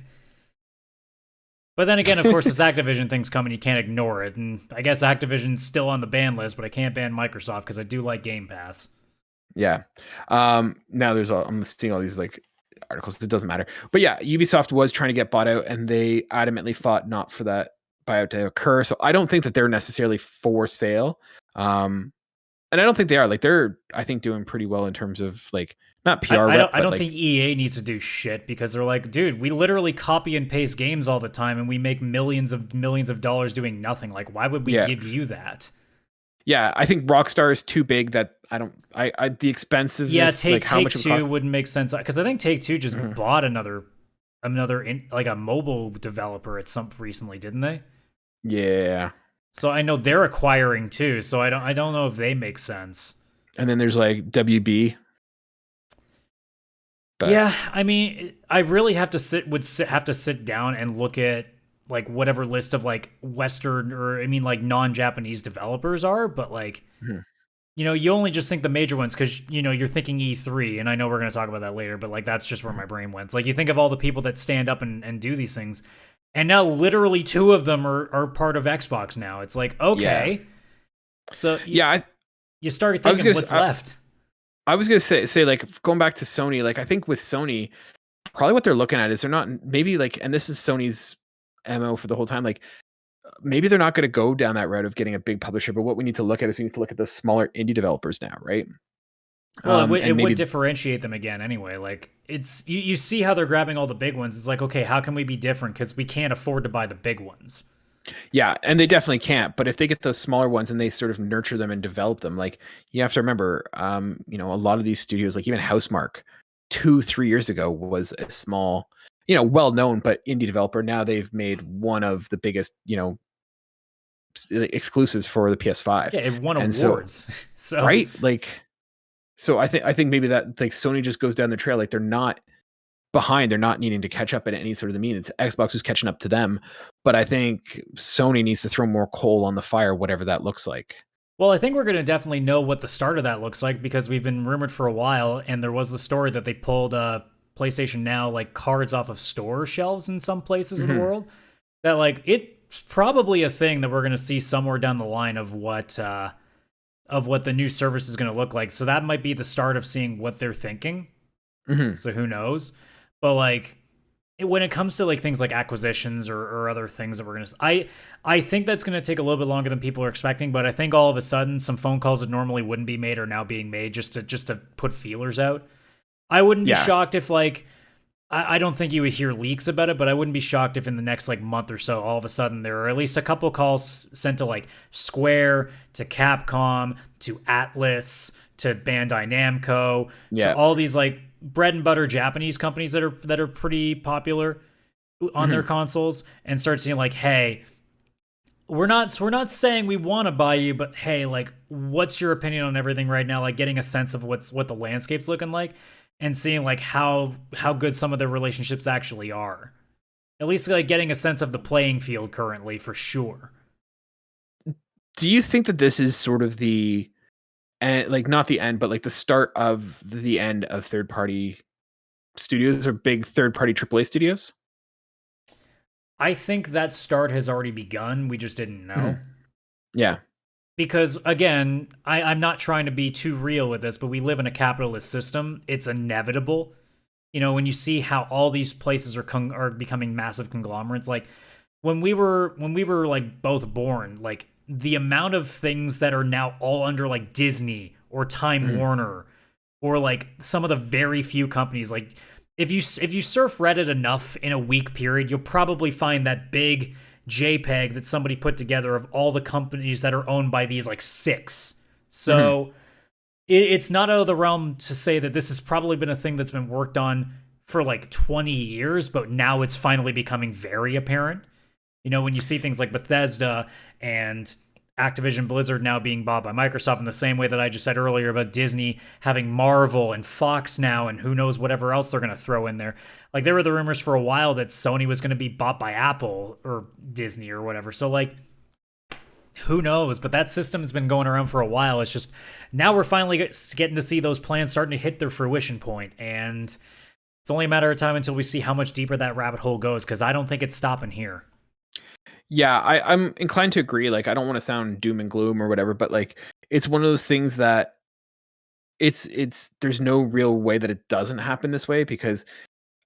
But then again, of course, this Activision thing's coming, you can't ignore it. And I guess Activision's still on the ban list, but I can't ban Microsoft because I do like Game Pass. Yeah. Now I'm seeing all these articles. It doesn't matter. But yeah, Ubisoft was trying to get bought out, and they adamantly fought not for that buyout to occur. So I don't think that they're necessarily for sale. And I don't think they are. Like, they're, I think, doing pretty well in terms of not PR. I don't think EA needs to do shit, because they're like, dude, we literally copy and paste games all the time, and we make millions of dollars doing nothing. Like, why would we give you that? Yeah, I think Rockstar is too big that the expensive. Yeah, Take-Two wouldn't make sense, because I think Take-Two just bought another a mobile developer at some recently, didn't they? Yeah. So I know they're acquiring too, so I don't know if they make sense. And then there's WB. But yeah, I mean, I really have to sit down and look at whatever list of Western, or I mean non-Japanese developers are, but you only just think the major ones because you're thinking E3, and I know we're going to talk about that later, but that's just where my brain went. You think of all the people that stand up and do these things. And now literally 2 of them are part of Xbox now. It's okay. Yeah. So you start thinking what's left. I was going to say going back to Sony, I think with Sony, probably what they're looking at is they're not maybe and this is Sony's MO for the whole time, maybe they're not going to go down that route of getting a big publisher, but what we need to look at is we need to look at the smaller indie developers now, right? Well, it would differentiate them again anyway. It's you see how they're grabbing all the big ones. It's okay, how can we be different? Because we can't afford to buy the big ones. Yeah, and they definitely can't. But if they get those smaller ones and they sort of nurture them and develop them, you have to remember, a lot of these studios, even Housemarque, 2-3 years ago was a small, well-known but indie developer. Now they've made one of the biggest, exclusives for the PS5. Yeah, it won awards. So right, So I think maybe that Sony just goes down the trail. They're not behind. They're not needing to catch up at any sort of the mean. It's Xbox who's catching up to them. But I think Sony needs to throw more coal on the fire, whatever that looks like. Well, I think we're going to definitely know what the start of that looks like, because we've been rumored for a while, and there was the story that they pulled PlayStation Now cards off of store shelves in some places in the world. That it's probably a thing that we're going to see somewhere down the line of what the new service is going to look like. So that might be the start of seeing what they're thinking. So who knows? But when it comes to things like acquisitions or other things that we're going to, I think that's going to take a little bit longer than people are expecting. But I think all of a sudden some phone calls that normally wouldn't be made are now being made just to put feelers out. I wouldn't be shocked if I don't think you would hear leaks about it, but I wouldn't be shocked if in the next like month or so, all of a sudden there are at least a couple calls sent to like Square, to Capcom, to Atlas, to Bandai Namco, to Yeah. all these like bread and butter Japanese companies that are pretty popular on their Mhm. consoles, and start seeing like, hey, we're not saying we want to buy you, but hey, like, what's your opinion on everything right now? Like, getting a sense of what the landscape's looking like, and seeing like how good some of their relationships actually are. At least like getting a sense of the playing field currently, for sure. Do you think that this is sort of the end, like not the end, but like the start of the end of third party studios or big third party AAA studios? I think that start has already begun. We just didn't know. Mhm. Yeah. Because again, I'm not trying to be too real with this, but we live in a capitalist system. It's inevitable. You know, when you see how all these places are becoming massive conglomerates, like when we were like both born, like the amount of things that are now all under like Disney or Time Mhm. Warner, or like some of the very few companies, like if you surf Reddit enough in a week period, you'll probably find that big JPEG that somebody put together of all the companies that are owned by these like six. Mhm. So it's not out of the realm to say that this has probably been a thing that's been worked on for like 20 years, but now it's finally becoming very apparent. You know, when you see things like Bethesda and Activision Blizzard now being bought by Microsoft, in the same way that I just said earlier about Disney having Marvel and Fox now, and who knows whatever else they're going to throw in there. Like, there were the rumors for a while that Sony was going to be bought by Apple or Disney or whatever. So, like, who knows? But that system has been going around for a while. It's just now we're finally getting to see those plans starting to hit their fruition point, and it's only a matter of time until we see how much deeper that rabbit hole goes, because I don't think it's stopping here. Yeah, I'm inclined to agree. Like, I don't want to sound doom and gloom or whatever, but like, it's one of those things that it's there's no real way that it doesn't happen this way because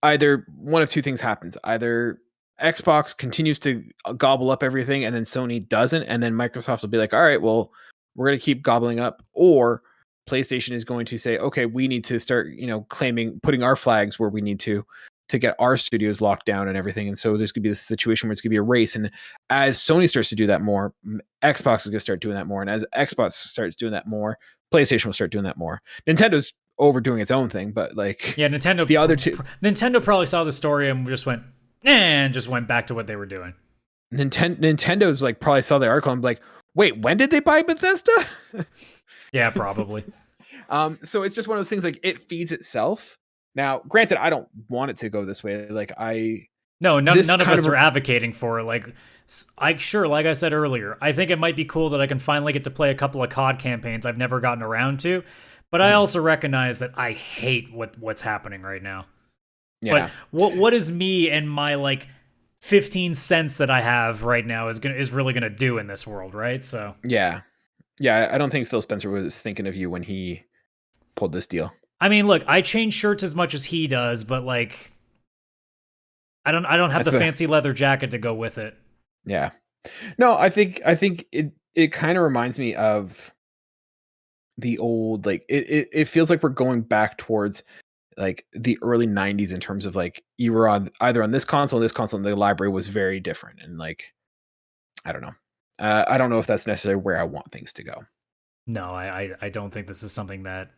either one of two things happens. Either Xbox continues to gobble up everything and then Sony doesn't, and then Microsoft will be like, all right, well, we're going to keep gobbling up, or PlayStation is going to say, okay, we need to start, putting our flags where we need to get our studios locked down and everything. And so there's going to be this situation where it's going to be a race. And as Sony starts to do that more, Xbox is going to start doing that more. And as Xbox starts doing that more, PlayStation will start doing that more. Nintendo's overdoing its own thing, but like Yeah, Nintendo. the other two, Nintendo probably saw the story and just went, and just went back to what they were doing. Nintendo's like probably saw the article and be like, wait, when did they buy Bethesda? Yeah, probably. So it's just one of those things, like it feeds itself. Now, granted, I don't want it to go this way. Like No, none, this none of kind us of are advocating for it. Like, like I said earlier, I think it might be cool that I can finally get to play a couple of COD campaigns I've never gotten around to. But I also recognize that I hate what's happening right now. yeah. But what is me and my like 15 cents that I have right now is really gonna do in this world, right? So Yeah. Yeah, I don't think Phil Spencer was thinking of you when he pulled this deal. I mean, look, I change shirts as much as he does, but like I don't have That's the what, fancy leather jacket to go with it. yeah. No, I think it kind of reminds me of the old, like it feels like we're going back towards like the early 90s in terms of like you were on either on this console and this console, and the library was very different, and like I don't know. I don't know if that's necessarily where I want things to go. No, I don't think this is something that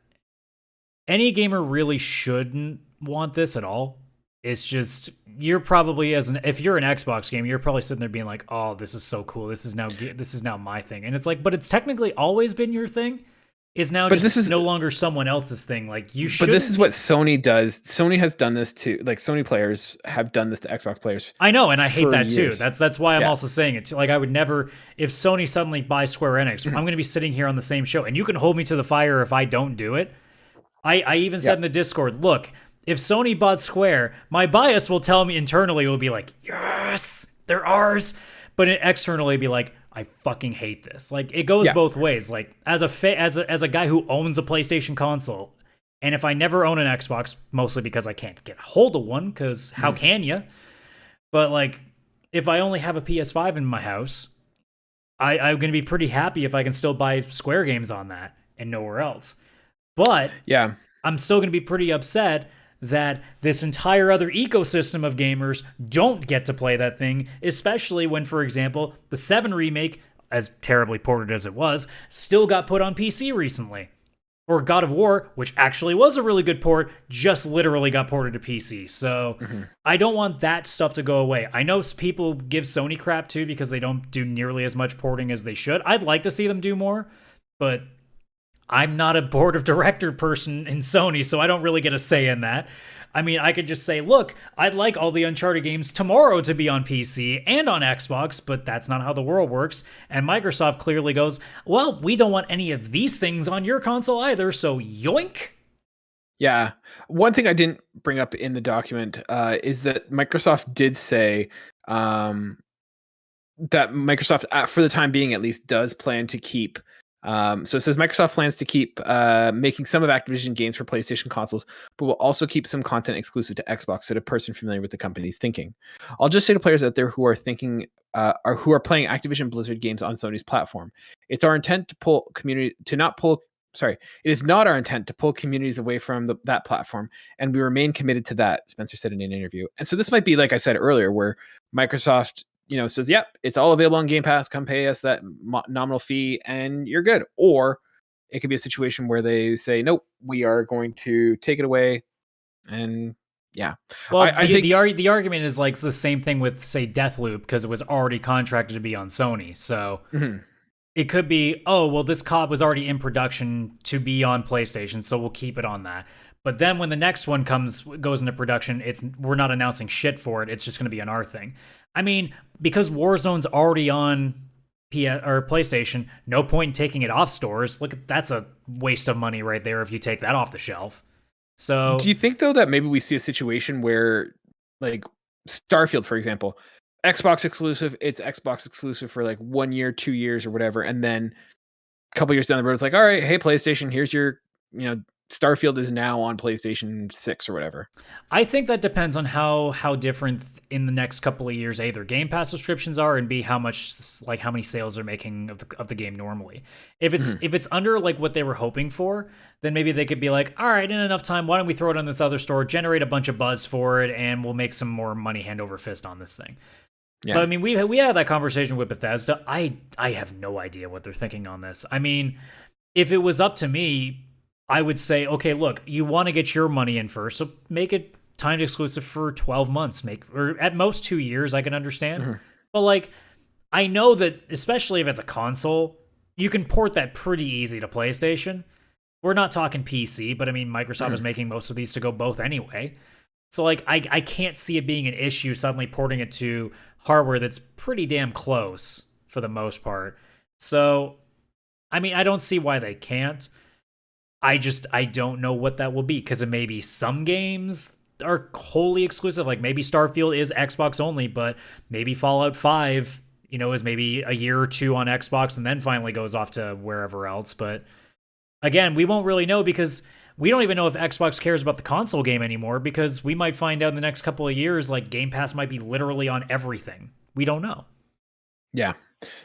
any gamer really shouldn't want this at all. It's just you're probably if you're an Xbox gamer, you're probably sitting there being like, "Oh, this is so cool. This is now my thing." And it's like, but it's technically always been your thing. Is now But just this is no longer someone else's thing. Like you should. but this is what Sony does. Sony has done this to, like, Sony players have done this to Xbox players I know, and I hate for that too. years. That's why I'm Yeah. also saying it too. Like I would never, if Sony suddenly buys Square Enix, I'm going to be sitting here on the same show, and you can hold me to the fire if I don't do it. I even said Yeah. in the Discord, look, if Sony bought Square, my bias will tell me internally, will be like, yes, they're ours. But externally be like, I fucking hate this. Like it goes Yeah. both ways. Like as a guy who owns a PlayStation console, and if I never own an Xbox, mostly because I can't get a hold of one, because how can you? But like if I only have a PS5 in my house, I'm gonna be pretty happy if I can still buy Square games on that and nowhere else. But Yeah. I'm still going to be pretty upset that this entire other ecosystem of gamers don't get to play that thing, especially when, for example, the 7 remake, as terribly ported as it was, still got put on PC recently. Or God of War, which actually was a really good port, just literally got ported to PC. So I don't want that stuff to go away. I know people give Sony crap too because they don't do nearly as much porting as they should. I'd like to see them do more, but I'm not a board of director person in Sony, so I don't really get a say in that. I mean, I could just say, look, I'd like all the Uncharted games tomorrow to be on PC and on Xbox, but that's not how the world works. And Microsoft clearly goes, well, we don't want any of these things on your console either, so yoink. Yeah. One thing I didn't bring up in the document is that Microsoft did say that Microsoft, for the time being at least, does plan to keep so it says Microsoft plans to keep making some of Activision games for PlayStation consoles, but will also keep some content exclusive to Xbox, said a person familiar with the company's thinking. I'll just say to players out there who are thinking or who are playing Activision Blizzard games on Sony's platform, it's our intent to pull community to not pull. Sorry, it is not our intent to pull communities away from that platform, and we remain committed to that, Spencer said in an interview. And so this might be, like I said earlier, where Microsoft says, yep, it's all available on Game Pass. Come pay us that nominal fee and you're good. Or it could be a situation where they say, nope, we are going to take it away. And yeah. Well, I think the argument is like the same thing with, say, Deathloop, because it was already contracted to be on Sony. So it could be, oh, well, this COD was already in production to be on PlayStation, so we'll keep it on that. But then when the next one goes into production, we're not announcing shit for it. It's just going to be an our thing. I mean, because Warzone's already on PlayStation, no point in taking it off stores. Look, that's a waste of money right there if you take that off the shelf. So, do you think though that maybe we see a situation where, like Starfield, for example, Xbox exclusive, it's Xbox exclusive for like 1 year, 2 years, or whatever, and then a couple years down the road, it's like, all right, hey PlayStation, here's your, Starfield is now on PlayStation 6 or whatever. I think that depends on how different in the next couple of years either Game Pass subscriptions are, and B, how many sales they're making of the game normally. If it's under like what they were hoping for, then maybe they could be like, all right, in enough time, why don't we throw it on this other store, generate a bunch of buzz for it, and we'll make some more money hand over fist on this thing. Yeah. But I mean, we had that conversation with Bethesda. I have no idea what they're thinking on this. I mean, if it was up to me, I would say, okay, look, you want to get your money in first, so make it timed exclusive for 12 months, or at most 2 years, I can understand. But like, I know that especially if it's a console, you can port that pretty easy to PlayStation. We're not talking PC, but I mean, Microsoft is making most of these to go both anyway. So like, I can't see it being an issue suddenly porting it to hardware that's pretty damn close for the most part. So, I mean, I don't see why they can't. I don't know what that will be, because it may be some games are wholly exclusive. Like maybe Starfield is Xbox only, but maybe Fallout 5, is maybe a year or two on Xbox and then finally goes off to wherever else. But again, we won't really know, because we don't even know if Xbox cares about the console game anymore, because we might find out in the next couple of years, like Game Pass might be literally on everything. We don't know. Yeah.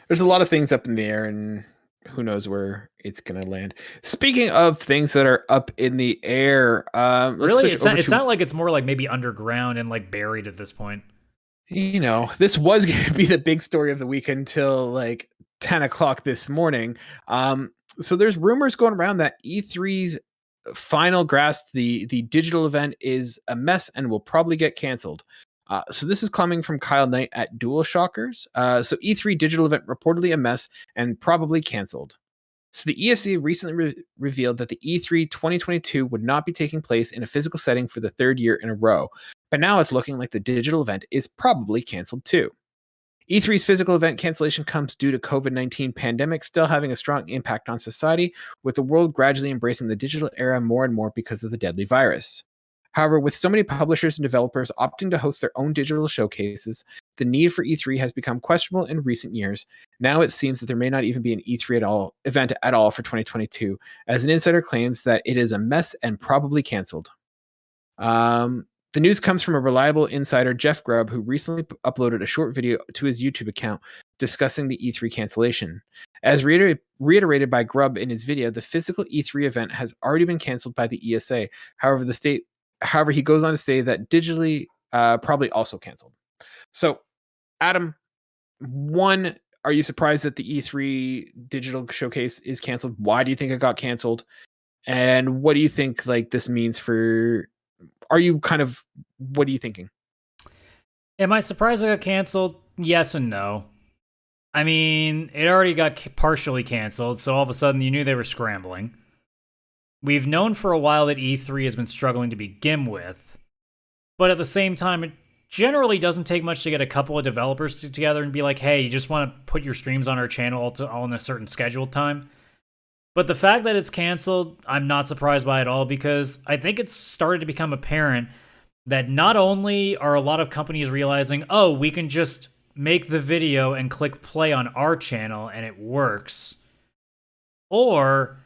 There's a lot of things up in the air, and who knows where it's going to land. Speaking of things that are up in the air, really, it's not like it's more like maybe underground and like buried at this point. This was going to be the big story of the week until like 10 o'clock this morning. So there's rumors going around that E3's final grasp, the digital event, is a mess and will probably get canceled. So this is coming from Kyle Knight at DualShockers. So E3 digital event reportedly a mess and probably canceled. So the ESC recently revealed that the E3 2022 would not be taking place in a physical setting for the third year in a row. But now it's looking like the digital event is probably canceled too. E3's physical event cancellation comes due to COVID-19 pandemic still having a strong impact on society, with the world gradually embracing the digital era more and more because of the deadly virus. However, with so many publishers and developers opting to host their own digital showcases, the need for E3 has become questionable in recent years. Now it seems that there may not even be an E3 event at all for 2022, as an insider claims that it is a mess and probably canceled. The news comes from a reliable insider, Jeff Grubb, who recently uploaded a short video to his YouTube account discussing the E3 cancellation. As reiterated by Grubb in his video, the physical E3 event has already been canceled by the ESA. However, the state However, he goes on to say that digitally probably also canceled. So, Adam, one, are you surprised that the E3 digital showcase is canceled? Why do you think it got canceled? And what do you think like this means for? Are you kind of what are you thinking? Am I surprised it got canceled? Yes and no. I mean, it already got partially canceled, so all of a sudden you knew they were scrambling. We've known for a while that E3 has been struggling to begin with, but at the same time, it generally doesn't take much to get a couple of developers together and be like, hey, you just want to put your streams on our channel all in a certain scheduled time. But the fact that it's canceled, I'm not surprised by at all, because I think it's started to become apparent that not only are a lot of companies realizing, oh, we can just make the video and click play on our channel and it works, or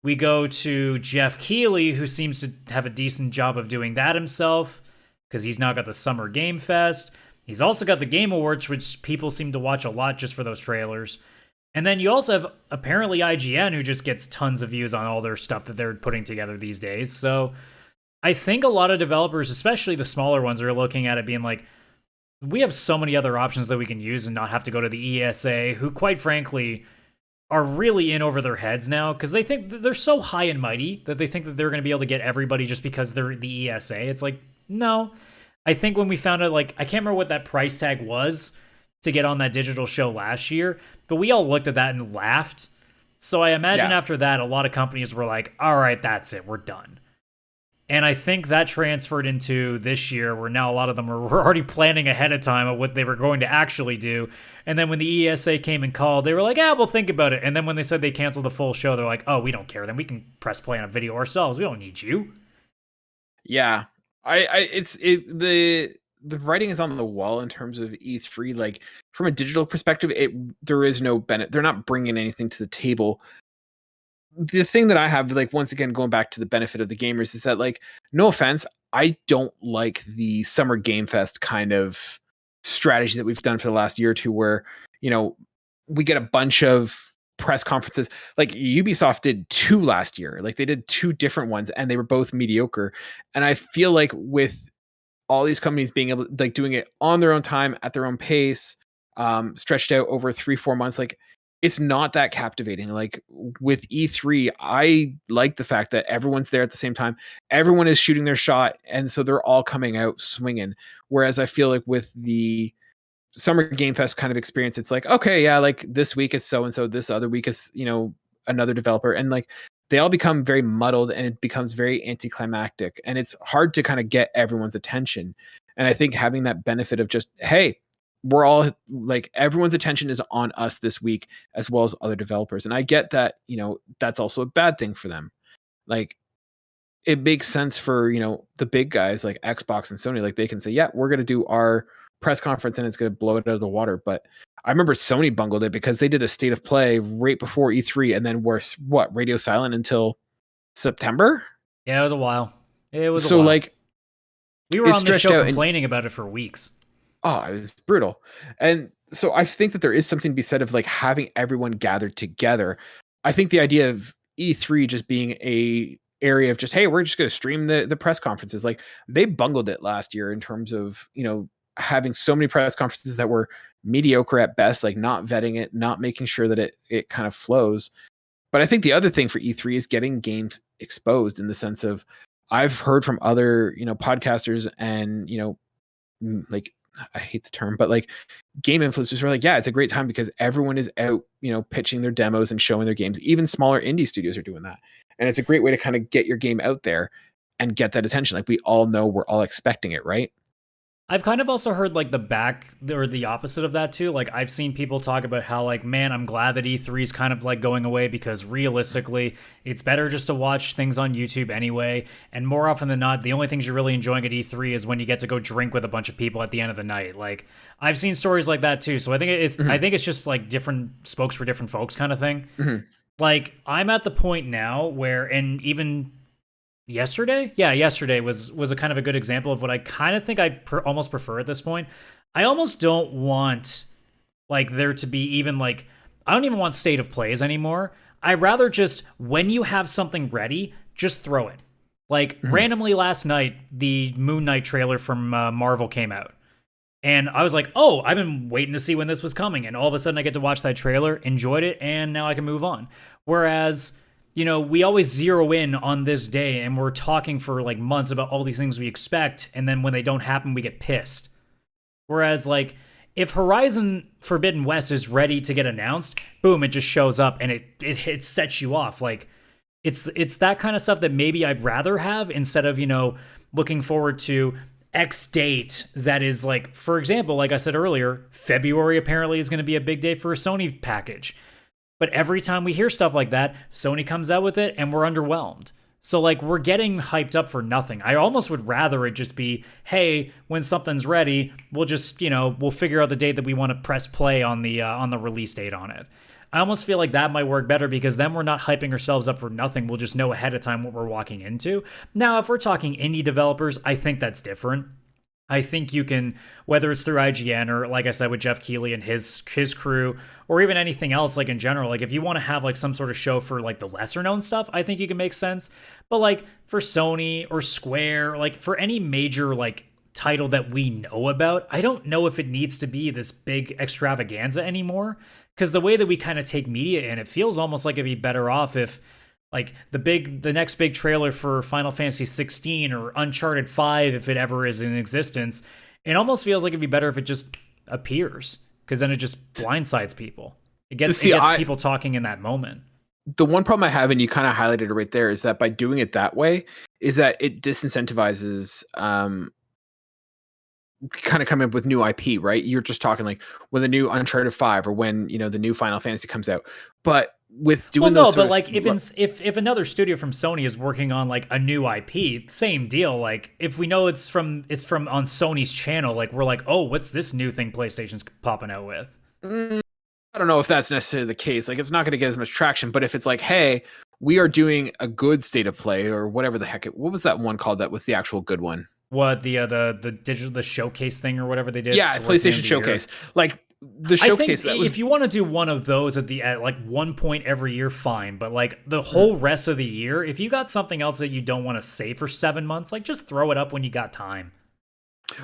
we go to Jeff Keighley, who seems to have a decent job of doing that himself, because he's now got the Summer Game Fest. He's also got the Game Awards, which people seem to watch a lot just for those trailers. And then you also have apparently IGN, who just gets tons of views on all their stuff that they're putting together these days. So I think a lot of developers, especially the smaller ones, are looking at it being like, we have so many other options that we can use and not have to go to the ESA, who quite frankly are really in over their heads now, because they think they're so high and mighty that they think that they're going to be able to get everybody just because they're the ESA. It's like, no. I think when we found out, like, I can't remember what that price tag was to get on that digital show last year, but we all looked at that and laughed. So I imagine after that, a lot of companies were like, all right, that's it, we're done. And I think that transferred into this year, where now a lot of them were already planning ahead of time of what they were going to actually do. And then when the ESA came and called, they were like, we'll think about it. And then when they said they canceled the full show, they're like, oh, we don't care. Then we can press play on a video ourselves. We don't need you. Yeah. The writing is on the wall in terms of E3. Like, from a digital perspective, there is no benefit. They're not bringing anything to the table. The thing that I have, like, once again, going back to the benefit of the gamers, is that, like, no offense, I don't like the Summer Game Fest kind of strategy that we've done for the last year or two, where, we get a bunch of press conferences. Like, Ubisoft did 2 last year. Like, they did 2 different ones and they were both mediocre. And I feel like with all these companies being able, like, doing it on their own time, at their own pace, stretched out over 3-4 months, like, it's not that captivating. Like, with E3, I like the fact that everyone's there at the same time. Everyone is shooting their shot, and so they're all coming out swinging. Whereas I feel like with the Summer Game Fest kind of experience, it's like, okay, yeah, like, this week is so and so, this other week is, another developer, and, like, they all become very muddled and it becomes very anticlimactic, and it's hard to kind of get everyone's attention. And I think having that benefit of just, hey, we're all, like, everyone's attention is on us this week, as well as other developers. And I get that, that's also a bad thing for them. Like, it makes sense for, the big guys like Xbox and Sony. Like, they can say, yeah, we're going to do our press conference and it's going to blow it out of the water. But I remember Sony bungled it because they did a state of play right before E3 and then were radio silent until September. Yeah, it was a while. It was so a while. Like, we were on the show complaining about it for weeks. Oh, it was brutal. And so I think that there is something to be said of, like, having everyone gathered together. I think the idea of E3 just being a area of just, hey, we're just going to stream the press conferences. Like, they bungled it last year in terms of, having so many press conferences that were mediocre at best, like, not vetting it, not making sure that it kind of flows. But I think the other thing for E3 is getting games exposed, in the sense of, I've heard from other, podcasters and, like, I hate the term, but, like, game influencers are like, yeah, it's a great time because everyone is out, pitching their demos and showing their games. Even smaller indie studios are doing that. And it's a great way to kind of get your game out there and get that attention. Like, we all know we're all expecting it, right? I've kind of also heard, like, the opposite of that too. Like, I've seen people talk about how, like, man, I'm glad that E3 is kind of, like, going away, because realistically, it's better just to watch things on YouTube anyway. And more often than not, the only things you're really enjoying at E3 is when you get to go drink with a bunch of people at the end of the night. Like, I've seen stories like that too. So I think it's just, like, different spokes for different folks kind of thing. Mm-hmm. Like, I'm at the point now where, and even yesterday was a kind of a good example of what I kind of think I almost prefer at this point. I almost don't want, like, there to be even, like, I don't even want state of plays anymore. I rather just, when you have something ready, just throw it. Like randomly last night, the Moon Knight trailer from Marvel came out. And I was like, oh, I've been waiting to see when this was coming. And all of a sudden I get to watch that trailer, enjoyed it, and now I can move on. Whereas, you know, we always zero in on this day and we're talking for like months about all these things we expect. And then when they don't happen, we get pissed. Whereas, like, if Horizon Forbidden West is ready to get announced, boom, it just shows up and it sets you off. Like, it's that kind of stuff that maybe I'd rather have instead of, you know, looking forward to X date that is like, for example, like I said earlier, February apparently is going to be a big day for a Sony package. But every time we hear stuff like that, Sony comes out with it and we're underwhelmed. So like we're getting hyped up for nothing. I almost would rather it just be, hey, when something's ready, we'll just, you know, we'll figure out the date that we want to press play on the release date on it. I almost feel like that might work better because then we're not hyping ourselves up for nothing. We'll just know ahead of time what we're walking into. Now, if we're talking indie developers, I think that's different. I think you can, whether it's through IGN or like I said with Jeff Keighley and his crew, or even anything else, like in general, like if you want to have like some sort of show for like the lesser known stuff, I think you can make sense. But like for Sony or Square, like for any major like title that we know about, I don't know if it needs to be this big extravaganza anymore. Because the way that we kind of take media in, it feels almost like it'd be better off if like the next big trailer for Final Fantasy 16 or Uncharted 5, if it ever is in existence, it almost feels like it'd be better if it just appears, because then it just blindsides people. It gets people talking in that moment. The one problem I have, and you kind of highlighted it right there, is that by doing it that way, is that it disincentivizes kind of coming up with new IP, right? You're just talking like when the new Uncharted 5 or when, you know, the new Final Fantasy comes out. But with doing those but like if another studio from Sony is working on like a new IP, same deal. Like if we know it's from on Sony's channel, like we're like, oh, what's this new thing PlayStation's popping out with? I don't know if that's necessarily the case. Like it's not going to get as much traction, but if it's like, hey, we are doing a good state of play or whatever the heck what was that one called that was the actual good one? What the showcase thing or whatever they did? Yeah, PlayStation Showcase. Like the showcase. I think if you want to do one of those at like one point every year, fine. But like the whole rest of the year, if you got something else that you don't want to save for 7 months, like just throw it up when you got time.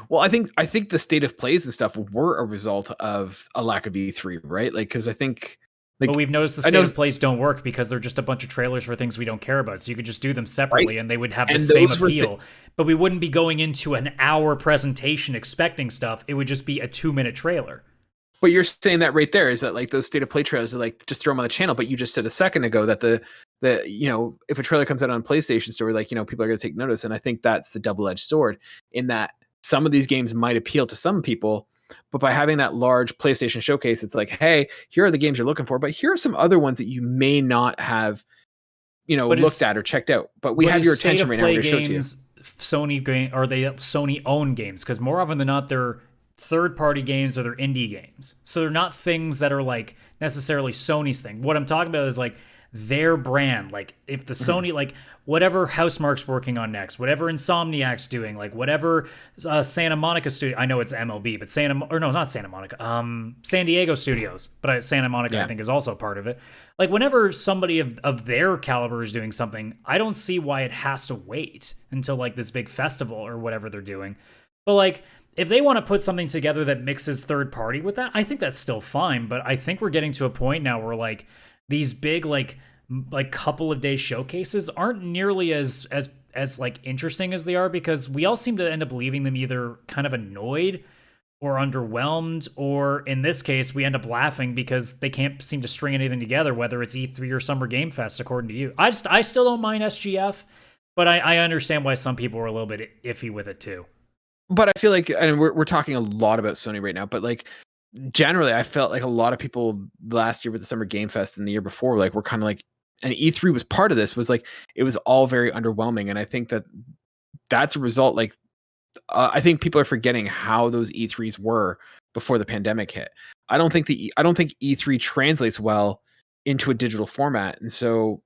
Well, I think the state of plays and stuff were a result of a lack of E3, right? Like because I think. Like, but we've noticed the state of plays don't work because they're just a bunch of trailers for things we don't care about. So you could just do them separately, right? And they would have the same appeal. But we wouldn't be going into an hour presentation expecting stuff. It would just be a 2-minute trailer. But you're saying that right there is that like those state of play trailers are like just throw them on the channel. But you just said a second ago that the you know, if a trailer comes out on PlayStation Store, like, you know, people are going to take notice. And I think that's the double-edged sword in that some of these games might appeal to some people. But by having that large PlayStation showcase, it's like, hey, here are the games you're looking for, but here are some other ones that you may not have, you know, looked at or checked out. But we have your attention right now. We're going to show to you. Sony game, or they Sony owned games, because more often than not, they're third-party games or they're indie games. So they're not things that are like necessarily Sony's thing. What I'm talking about is like their brand. Like if the Sony, like whatever Housemarque's working on next, whatever Insomniac's doing, like whatever Santa Monica studio, I know it's MLB, but San Diego Studios, but Santa Monica I think is also part of it. Like whenever somebody of their caliber is doing something, I don't see why it has to wait until like this big festival or whatever they're doing. But like if they want to put something together that mixes third party with that, I think that's still fine. But I think we're getting to a point now where like these big like couple of days showcases aren't nearly as like interesting as they are, because we all seem to end up leaving them either kind of annoyed or underwhelmed, or in this case we end up laughing because they can't seem to string anything together, whether it's E3 or Summer Game Fest, according to you. I still don't mind SGF, but I understand why some people are a little bit iffy with it too. But I feel like, and we're talking a lot about Sony right now, but like generally I felt like a lot of people last year with the Summer Game Fest and the year before, like, were kind of like, and E3 was part of this, was like, it was all very underwhelming. And I think that's a result. Like, I think people are forgetting how those E3s were before the pandemic hit. I don't think E3 translates well into a digital format. And so,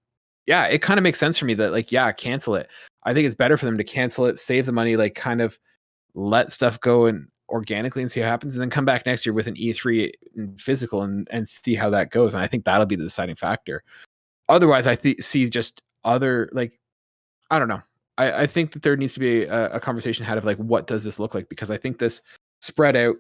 yeah, it kind of makes sense for me that like, yeah, cancel it. I think it's better for them to cancel it, save the money, like kind of let stuff go and organically and see what happens, and then come back next year with an E3 in physical and see how that goes. And I think that'll be the deciding factor. Otherwise, I see just other, like, I don't know. I think that there needs to be a conversation had of like, what does this look like? Because I think this spread out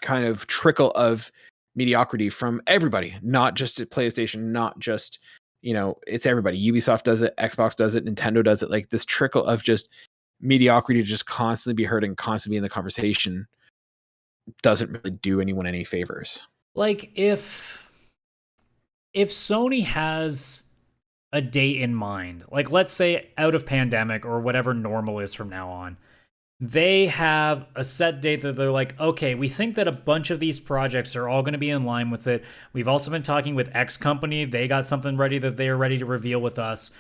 kind of trickle of mediocrity from everybody, not just at PlayStation, not just, it's everybody. Ubisoft does it, Xbox does it, Nintendo does it. Like this trickle of just mediocrity to just constantly be heard and constantly be in the conversation doesn't really do anyone any favors. Like if Sony has a date in mind, like let's say out of pandemic or whatever normal is from now on, they have a set date that they're like, okay, we think that a bunch of these projects are all going to be in line with it. We've also been talking with X company. They got something ready that they're ready to reveal with us.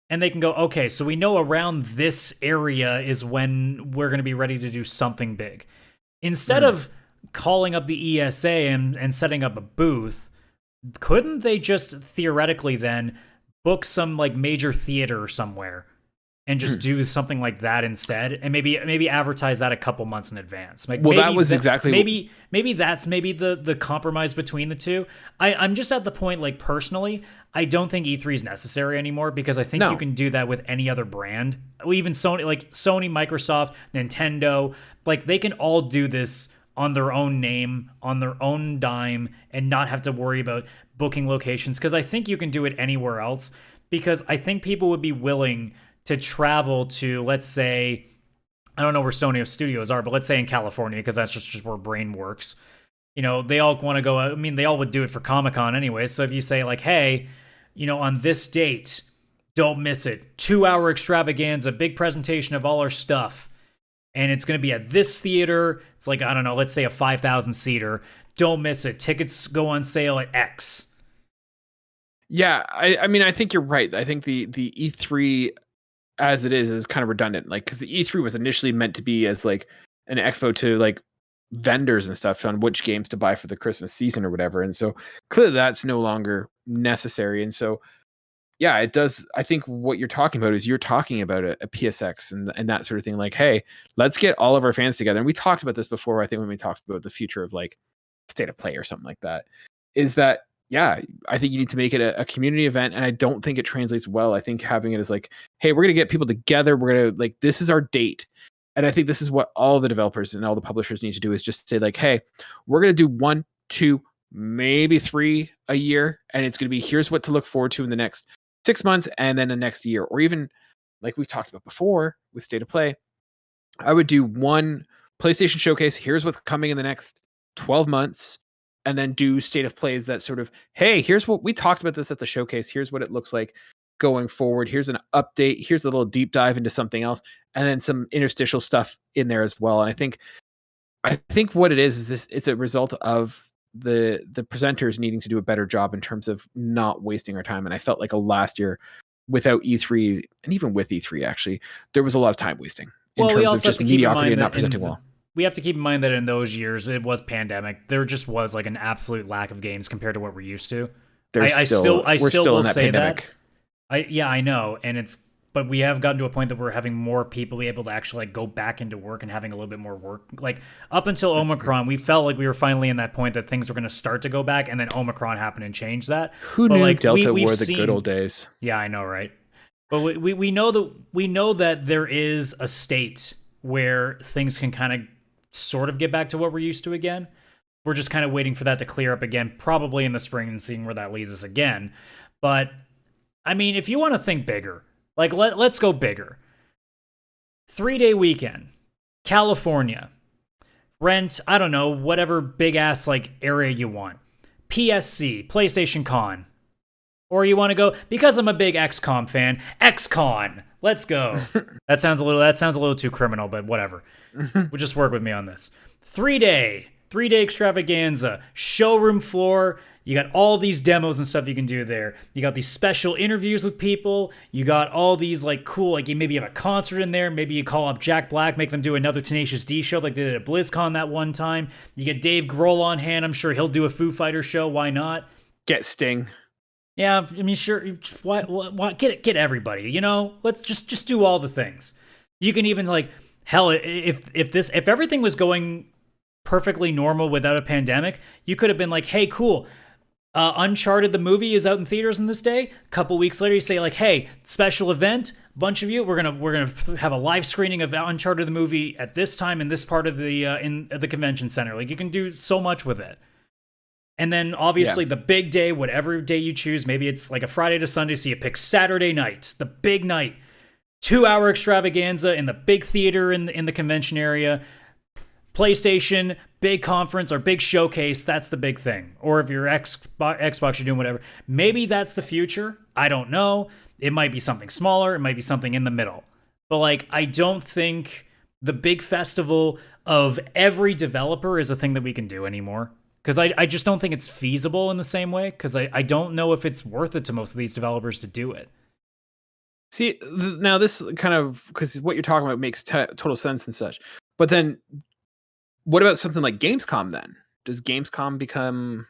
And they can go, okay, so we know around this area is when we're going to be ready to do something big. Instead of calling up the ESA and setting up a booth, couldn't they just theoretically then book some like major theater somewhere and just do something like that instead, and maybe advertise that a couple months in advance? Like, well, that was exactly maybe that's the compromise between the two. I'm just at the point, like personally, I don't think E3 is necessary anymore, because I think you can do that with any other brand. Even Sony, Microsoft, Nintendo, like they can all do this on their own name, on their own dime, and not have to worry about booking locations, because I think you can do it anywhere else, because I think people would be willing to travel to, let's say, I don't know where Sony studios are, but let's say in California, because that's just where brain works. They all want to go. I mean, they all would do it for Comic-Con anyway. So if you say like, hey, on this date, don't miss it. 2-hour extravaganza, big presentation of all our stuff. And it's going to be at this theater. It's like, I don't know, let's say a 5,000 seater. Don't miss it. Tickets go on sale at X. Yeah, I mean, I think you're right. I think the E3 as it is kind of redundant. Like, because the E3 was initially meant to be as like an expo to like vendors and stuff on which games to buy for the Christmas season or whatever. And so clearly that's no longer necessary. And so, yeah, it does. I think what you're talking about is you're talking about a PSX and that sort of thing. Like, hey, let's get all of our fans together. And we talked about this before, I think, when we talked about the future of like State of Play or something like that, is that, yeah, I think you need to make it a community event. And I don't think it translates well. I think having it as like, hey, we're going to get people together. We're going to like, this is our date. And I think this is what all the developers and all the publishers need to do, is just say like, hey, we're going to do 1, 2, maybe 3 a year. And it's going to be, here's what to look forward to in the next 6 months and then the next year. Or even like we've talked about before with State of Play, I would do one PlayStation showcase. Here's what's coming in the next 12 months. And then do State of Plays that sort of, hey, here's what we talked about this at the showcase. Here's what it looks like going forward. Here's an update. Here's a little deep dive into something else. And then some interstitial stuff in there as well. And I think what it is this, it's a result of the presenters needing to do a better job in terms of not wasting our time. And I felt like last year without E3, and even with E3, actually, there was a lot of time wasting in terms of just mediocrity and not presenting well. We have to keep in mind that in those years, it was pandemic. There just was like an absolute lack of games compared to what we're used to. I still will say pandemic. I know. But we have gotten to a point that we're having more people be able to actually like go back into work and having a little bit more work. Like up until Omicron, we felt like we were finally in that point that things were going to start to go back, and then Omicron happened and changed that. Who knew like, Delta were the good old days? Yeah, I know, right? But we know that there is a state where things can kind of sort of get back to what we're used to again. We're just kind of waiting for that to clear up again, probably in the spring, and seeing where that leads us again. But I mean, if you want to think bigger, like let's go bigger. 3-day weekend, California, rent, I don't know, whatever big ass like area you want. PSC, PlayStation Con. Or you want to go, because I'm a big XCOM fan, XCon. Let's go. That sounds a little too criminal, but whatever. We'll just work with me on this. 3-day extravaganza, showroom floor. You got all these demos and stuff you can do there. You got these special interviews with people. You got all these like cool, like maybe you have a concert in there. Maybe you call up Jack Black, make them do another Tenacious D show like they did at BlizzCon that one time. You get Dave Grohl on hand. I'm sure he'll do a Foo Fighter show. Why not? Get Sting. Yeah, I mean, sure. Why get everybody? Let's just do all the things. You can even like, hell, if everything was going perfectly normal without a pandemic, you could have been like, hey, cool, Uncharted the movie is out in theaters in this day. A couple weeks later, you say like, "Hey, special event, bunch of you, we're gonna have a live screening of Uncharted the movie at this time in this part of the in the convention center." Like you can do so much with it. And then obviously the big day, whatever day you choose, maybe it's like a Friday to Sunday, so you pick Saturday night, the big night, 2-hour extravaganza in the big theater in the convention area. PlayStation, big conference or big showcase, that's the big thing. Or if you're Xbox, you're doing whatever. Maybe that's the future. I don't know. It might be something smaller. It might be something in the middle. But like, I don't think the big festival of every developer is a thing that we can do anymore. Because I just don't think it's feasible in the same way. Because I don't know if it's worth it to most of these developers to do it. See, now this kind of, because what you're talking about makes total sense and such. But then what about something like Gamescom then? Does Gamescom become...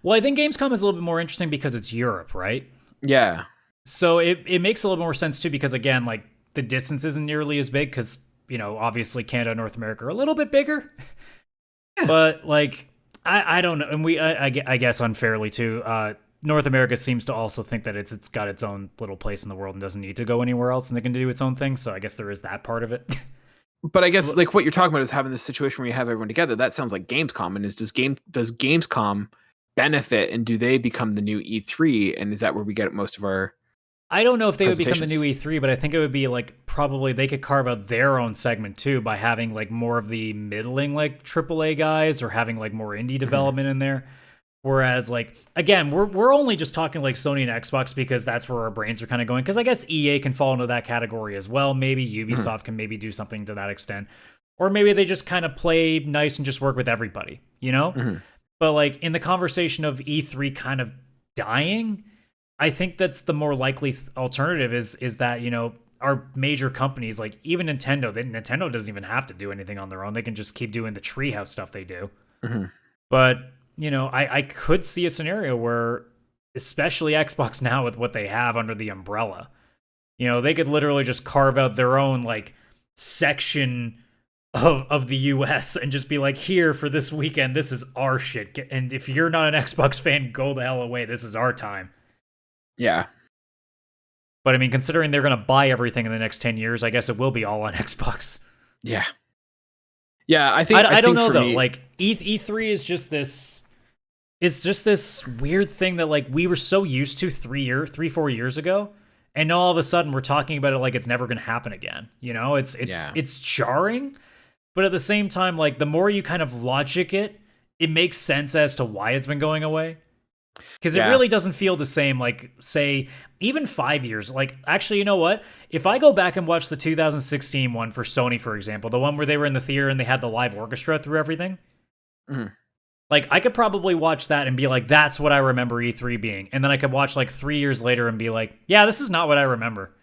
Well, I think Gamescom is a little bit more interesting because it's Europe, right? Yeah. So it makes a little more sense too because, again, like the distance isn't nearly as big because, you know, obviously Canada and North America are a little bit bigger. Yeah. But like, I don't know. And I guess unfairly too, North America seems to also think that it's got its own little place in the world and doesn't need to go anywhere else and it can do its own thing. So I guess there is that part of it. But I guess like what you're talking about is having this situation where you have everyone together. That sounds like Gamescom. And does Gamescom benefit and do they become the new E3? And is that where we get most of our... I don't know if they would become the new E3, but I think it would be like probably they could carve out their own segment too by having like more of the middling like AAA guys or having like more indie development in there. Whereas like, again, we're only just talking like Sony and Xbox because that's where our brains are kind of going. Because I guess EA can fall into that category as well. Maybe Ubisoft can maybe do something to that extent. Or maybe they just kind of play nice and just work with everybody, you know? But like in the conversation of E3 kind of dying, I think that's the more likely alternative is that, you know, our major companies, like even Nintendo doesn't even have to do anything on their own. They can just keep doing the Treehouse stuff they do. But, you know, I could see a scenario where, especially Xbox now with what they have under the umbrella, you know, they could literally just carve out their own like section of the US and just be like, here for this weekend, this is our shit. And if you're not an Xbox fan, go the hell away. This is our time. Yeah. But I mean, considering they're going to buy everything in the next 10 years, I guess it will be all on Xbox. Yeah. Yeah, I think I don't know though. Me, like E3 is just this. It's just this weird thing that like we were so used to 4 years ago, and all of a sudden we're talking about it like it's never going to happen again. You know, it's jarring, but at the same time, like the more you kind of logic it, it makes sense as to why it's been going away. Because it really doesn't feel the same, like, say, even 5 years. Like, actually, you know what? If I go back and watch the 2016 one for Sony, for example, the one where they were in the theater and they had the live orchestra through everything, like, I could probably watch that and be like, that's what I remember E3 being. And then I could watch, like, 3 years later and be like, yeah, this is not what I remember.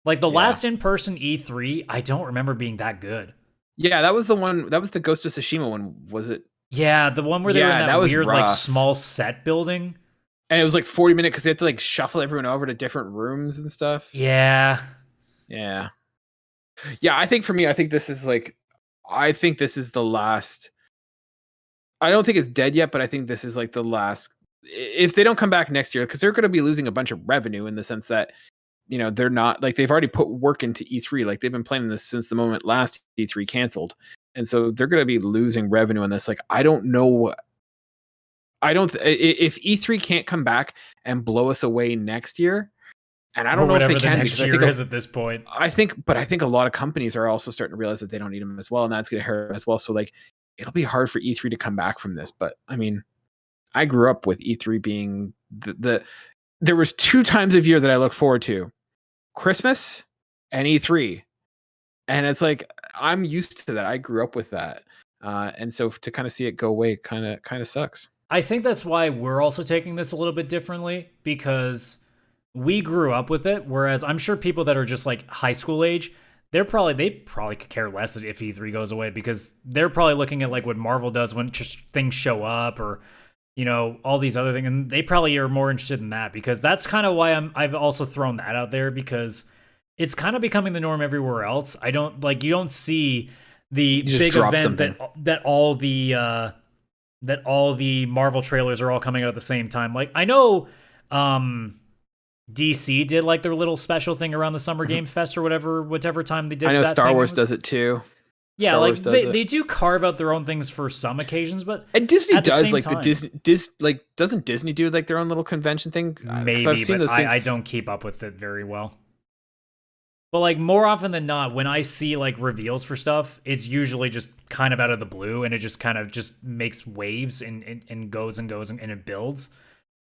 Like, the last in-person E3, I don't remember being that good. Yeah, that was the one, that was the Ghost of Tsushima one, was it? Yeah, the one where they were in that weird, like, small set building. And it was like 40 minutes because they had to like shuffle everyone over to different rooms and stuff. Yeah. Yeah. Yeah, I think for me, I think this is the last. I don't think it's dead yet, but I think this is like the last. If they don't come back next year, because they're going to be losing a bunch of revenue in the sense that, you know, they're not like they've already put work into E3. Like they've been planning this since the moment last E3 canceled. And so they're going to be losing revenue on this. Like, I don't know. If E3 can't come back and blow us away next year, and I don't know if they can next year is at this point. I think a lot of companies are also starting to realize that they don't need them as well, and that's going to hurt as well. So like, it'll be hard for E3 to come back from this. But I mean, I grew up with E3 being there was 2 times of year that I look forward to: Christmas and E3. And it's like, I'm used to that. I grew up with that. And so to kind of see it go away kind of sucks. I think that's why we're also taking this a little bit differently, because we grew up with it. Whereas I'm sure people that are just like high school age, they probably could care less if E3 goes away, because they're probably looking at like what Marvel does when just things show up, or, you know, all these other things. And they probably are more interested in that, because that's kind of why I've also thrown that out there, because it's kind of becoming the norm everywhere else. You don't see the big event that all the that all the Marvel trailers are all coming out at the same time. Like I know DC did like their little special thing around the Summer Game Fest or whatever time they did. I know that Star thing Wars was. does it too. Yeah, Star like Wars does it. they do carve out their own things for some occasions, but and Disney at the does same like time, the Disney doesn't Disney do like their own little convention thing? maybe, I've seen but those things. I don't keep up with it very well. But like more often than not, when I see like reveals for stuff, it's usually just kind of out of the blue, and it just kind of just makes waves and goes and it builds.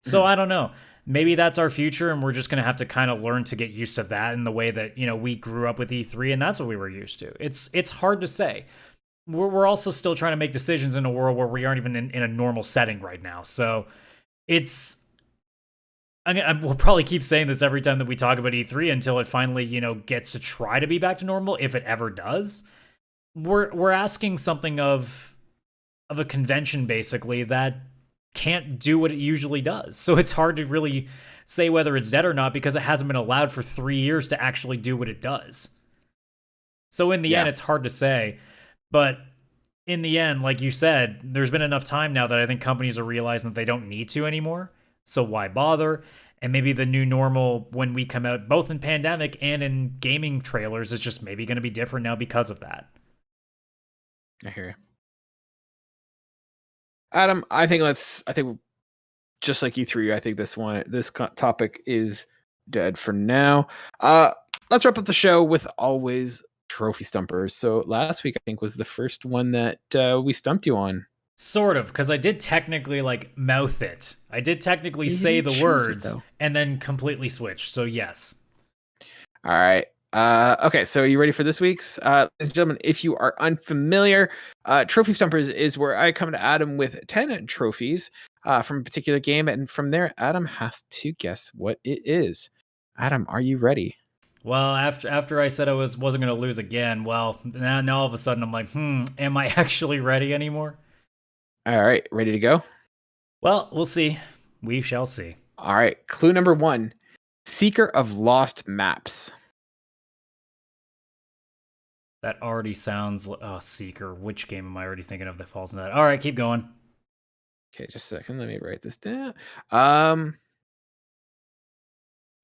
So I don't know. Maybe that's our future, and we're just gonna have to kind of learn to get used to that in the way that we grew up with E3, and that's what we were used to. It's hard to say. We're also still trying to make decisions in a world where we aren't even in a normal setting right now. So it's. We'll probably keep saying this every time that we talk about E3 until it finally, gets to try to be back to normal, if it ever does. We're asking something of a convention basically that can't do what it usually does. So it's hard to really say whether it's dead or not because it hasn't been allowed for 3 years to actually do what it does. So in the end, it's hard to say. But in the end, like you said, there's been enough time now that I think companies are realizing that they don't need to anymore. So why bother? And maybe the new normal when we come out, both in pandemic and in gaming trailers, is just maybe going to be different now because of that. I hear you. Adam, I think just like E3, I think this topic is dead for now. Let's wrap up the show with always trophy stumpers. So last week, I think, was the first one that we stumped you on. Sort of, because I did technically mouth it. I did technically say the words and then completely switch. So yes. All right. Okay, so are you ready for this week's? Ladies and gentlemen, if you are unfamiliar, Trophy Stumpers is where I come to Adam with 10 trophies from a particular game, and from there, Adam has to guess what it is. Adam, are you ready? Well, after I said I wasn't going to lose again, well, now all of a sudden I'm like, am I actually ready anymore? All right, ready to go? Well, we'll see. We shall see. All right, clue number 1, Seeker of Lost Maps. That already sounds... Oh, Seeker. Which game am I already thinking of that falls into that? All right, keep going. Okay, just a second. Let me write this down.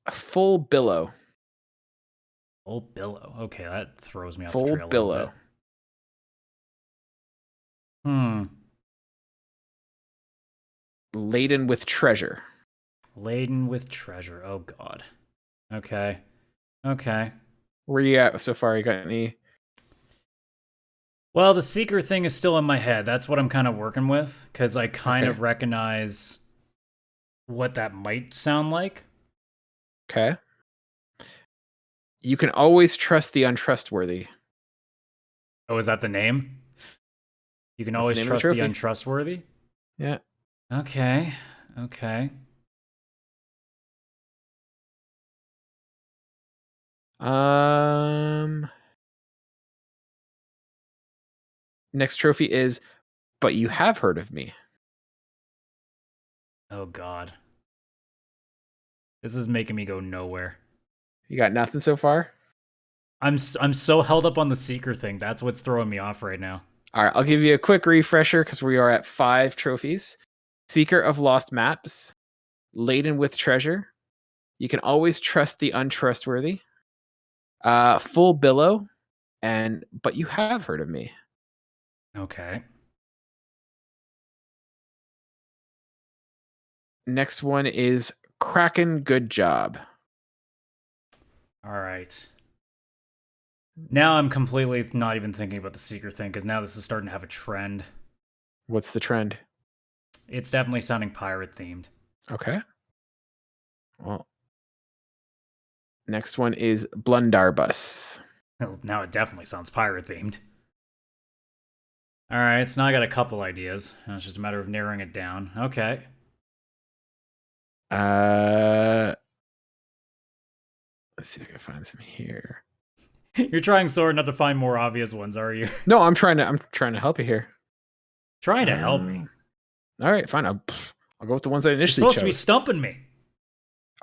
Full Billow. Full Billow. Okay, that throws me off the trail. Full Billow. Laden with Treasure. Laden with Treasure. Oh, God. Okay. Where you at so far? You got any? Well, the Seeker thing is still in my head. That's what I'm kind of working with, because I kind of recognize what that might sound like. Okay. You can always trust the untrustworthy. Oh, is that the name? You can always trust the untrustworthy? Yeah. Okay. Next trophy is, but you have heard of me. Oh, God. This is making me go nowhere. You got nothing so far? I'm so held up on the Seeker thing. That's what's throwing me off right now. All right, I'll give you a quick refresher because we are at 5 trophies. Seeker of Lost Maps, Laden with Treasure, You Can Always Trust the Untrustworthy, Full Billow, and But You Have Heard of Me. Okay. Next one is Kraken Good Job. All right. Now I'm completely not even thinking about the Seeker thing because now this is starting to have a trend. What's the trend? It's definitely sounding pirate themed. Okay. Well, next one is Blunderbuss. Well, now it definitely sounds pirate themed. All right, so now I got a couple ideas. It's just a matter of narrowing it down. Okay. Let's see if I can find some here. You're trying so hard not to find more obvious ones, are you? No, I'm trying to help you here. Trying to help me. All right, fine. I'll go with the ones I initially chose. You're supposed to be stumping me.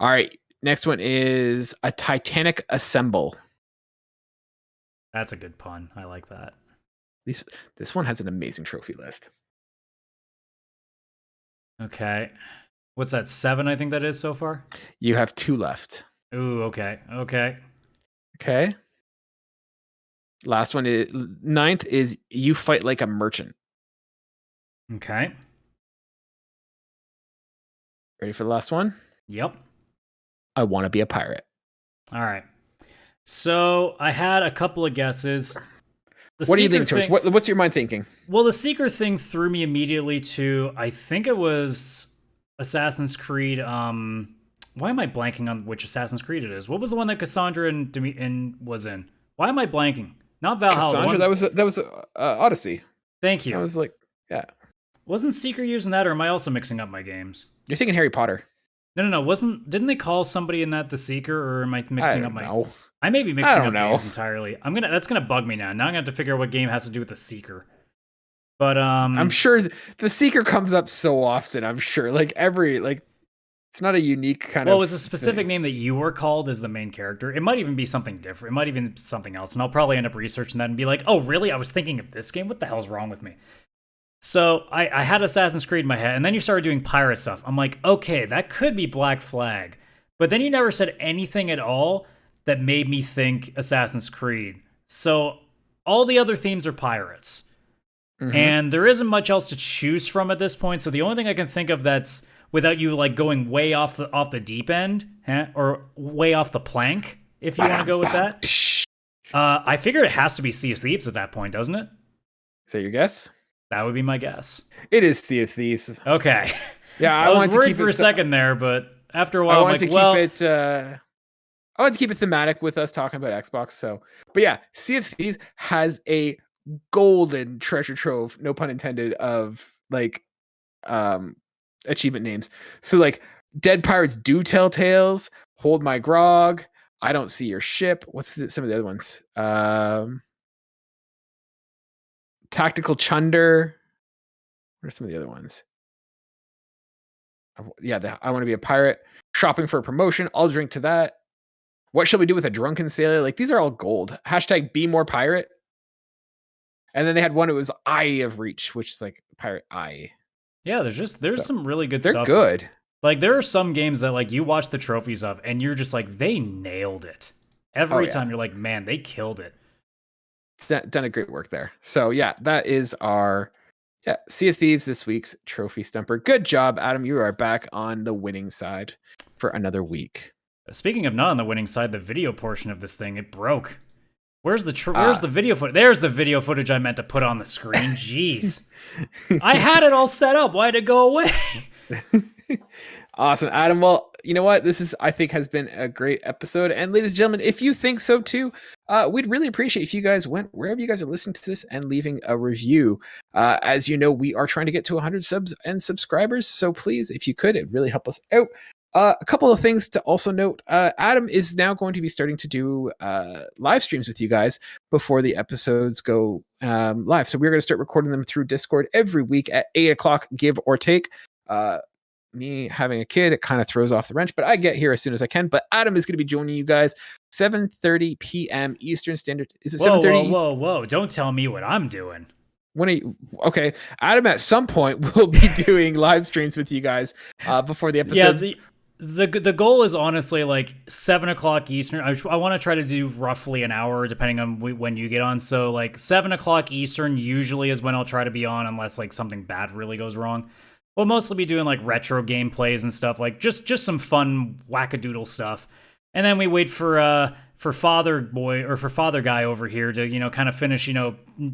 All right, next one is A Titanic Assemble. That's a good pun. I like that. This one has an amazing trophy list. Okay. What's that, 7, I think that is so far? You have 2 left. Ooh, okay. Okay. Last one is 9th is you fight like a merchant. Okay. Ready for the last one? Yep. I want to be a pirate. All right. So I had a couple of guesses. What do you think, George? What's your mind thinking? Well, the Seeker thing threw me immediately to, I think it was Assassin's Creed. Why am I blanking on which Assassin's Creed it is? What was the one that Cassandra and was in? Why am I blanking? Not Valhalla. Cassandra, that was Odyssey. Thank you. I was like, yeah. Wasn't Seeker using that, or am I also mixing up my games? You're thinking Harry Potter. No. Didn't they call somebody in that the Seeker, or am I mixing up my? Know. I may be mixing up games entirely. That's gonna bug me now. Now I'm gonna have to figure out what game has to do with the Seeker. But I'm sure the Seeker comes up so often. I'm sure, it's not a unique kind of. Well, it was a specific name that you were called as the main character. It might even be something different. It might even be something else, and I'll probably end up researching that and be like, "Oh, really? I was thinking of this game. What the hell's wrong with me?" So I had Assassin's Creed in my head, and then you started doing pirate stuff. I'm like, okay, that could be Black Flag, but then you never said anything at all that made me think Assassin's Creed. So all the other themes are pirates. Mm-hmm. And there isn't much else to choose from at this point. So the only thing I can think of that's without you like going way off the deep end, or way off the plank, if you want to go with that. I figured it has to be Sea of Thieves at that point, doesn't it? Is that your guess? That would be my guess. It is Sea of Thieves. Okay. Yeah, I was worried for a second there, but after a while, I wanted to keep it thematic with us talking about Xbox. So, but yeah, Sea of Thieves has a golden treasure trove, no pun intended, of achievement names. So like Dead Pirates Do Tell Tales, Hold My Grog, I Don't See Your Ship. What's some of the other ones? Tactical Chunder. What are some of the other ones? Yeah, I Want to Be a Pirate. Shopping for a Promotion. I'll Drink to That. What Shall We Do with a Drunken Sailor? Like, these are all gold. Hashtag Be More Pirate. And then they had one, it was Eye of Reach, which is like Pirate Eye. Yeah, there's some really good stuff. They're good. Like, there are some games that like you watch the trophies of and you're just like, they nailed it. Every time you're like, man, they killed it. It's done a great work there. So yeah, that is our Sea of Thieves this week's trophy stumper. Good job, Adam. You are back on the winning side for another week. Speaking of not on the winning side, the video portion of this thing, it broke. Where's the video footage? There's the video footage I meant to put on the screen. Jeez. I had it all set up. Why did it go away? Awesome, Adam. Well, you know what? This I think has been a great episode. And ladies and gentlemen, if you think so too, we'd really appreciate if you guys went wherever you guys are listening to this and leaving a review. As you know, we are trying to get to 100 subs and subscribers. So please, if you could, it'd really help us out. A couple of things to also note. Adam is now going to be starting to do live streams with you guys before the episodes go live. So we're going to start recording them through Discord every week at 8 o'clock, give or take. Me having a kid, it kind of throws off the wrench, but I get here as soon as I can. But Adam is going to be joining you guys 7:30 p.m. Eastern Standard. Is it 7:30? Whoa! Don't tell me what I'm doing. When are you? Okay, Adam at some point will be doing live streams with you guys before the episodes. Yeah, the goal is honestly like 7 o'clock Eastern. I want to try to do roughly an hour depending on when you get on. So like 7 o'clock Eastern usually is when I'll try to be on, unless like something bad really goes wrong. We'll mostly be doing like retro gameplays and stuff, like just some fun wackadoodle stuff. And then we wait for Father Guy over here to, kind of finish,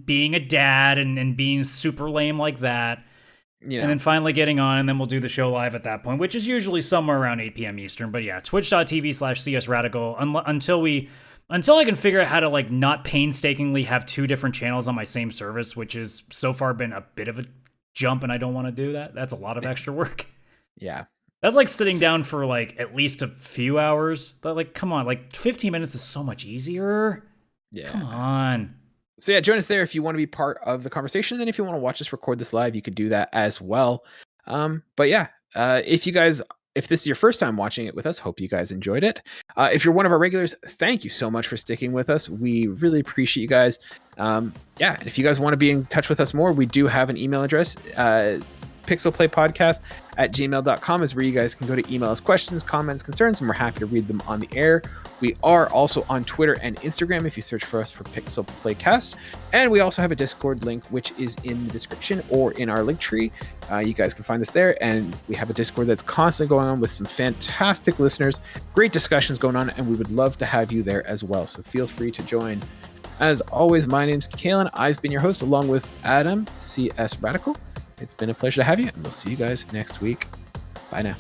being a dad and being super lame like that. Yeah. And then finally getting on, and then we'll do the show live at that point, which is usually somewhere around 8 p.m. Eastern. But yeah, twitch.tv/CSRadical until I can figure out how to like not painstakingly have 2 different channels on my same service, which has so far been a bit of a jump, and I don't want to do that. That's a lot of extra work. Yeah. That's like sitting down for like at least a few hours. But like, come on, like 15 minutes is so much easier. Yeah. Come on. So yeah, join us there if you want to be part of the conversation. Then if you want to watch us record this live, you could do that as well. But yeah, if this is your first time watching it with us, hope you guys enjoyed it. If you're one of our regulars, thank you so much for sticking with us. We really appreciate you guys. And if you guys want to be in touch with us more, we do have an email address. pixelplaypodcast@gmail.com is where you guys can go to email us questions, comments, concerns, and we're happy to read them on the air. We are also on Twitter and Instagram if you search for us for Pixel Playcast. And we also have a Discord link, which is in the description or in our link tree. You guys can find us there. And we have a Discord that's constantly going on with some fantastic listeners, great discussions going on, and we would love to have you there as well. So feel free to join. As always, my name's Kaylan. I've been your host along with Adam, CSRadical. It's been a pleasure to have you, and we'll see you guys next week. Bye now.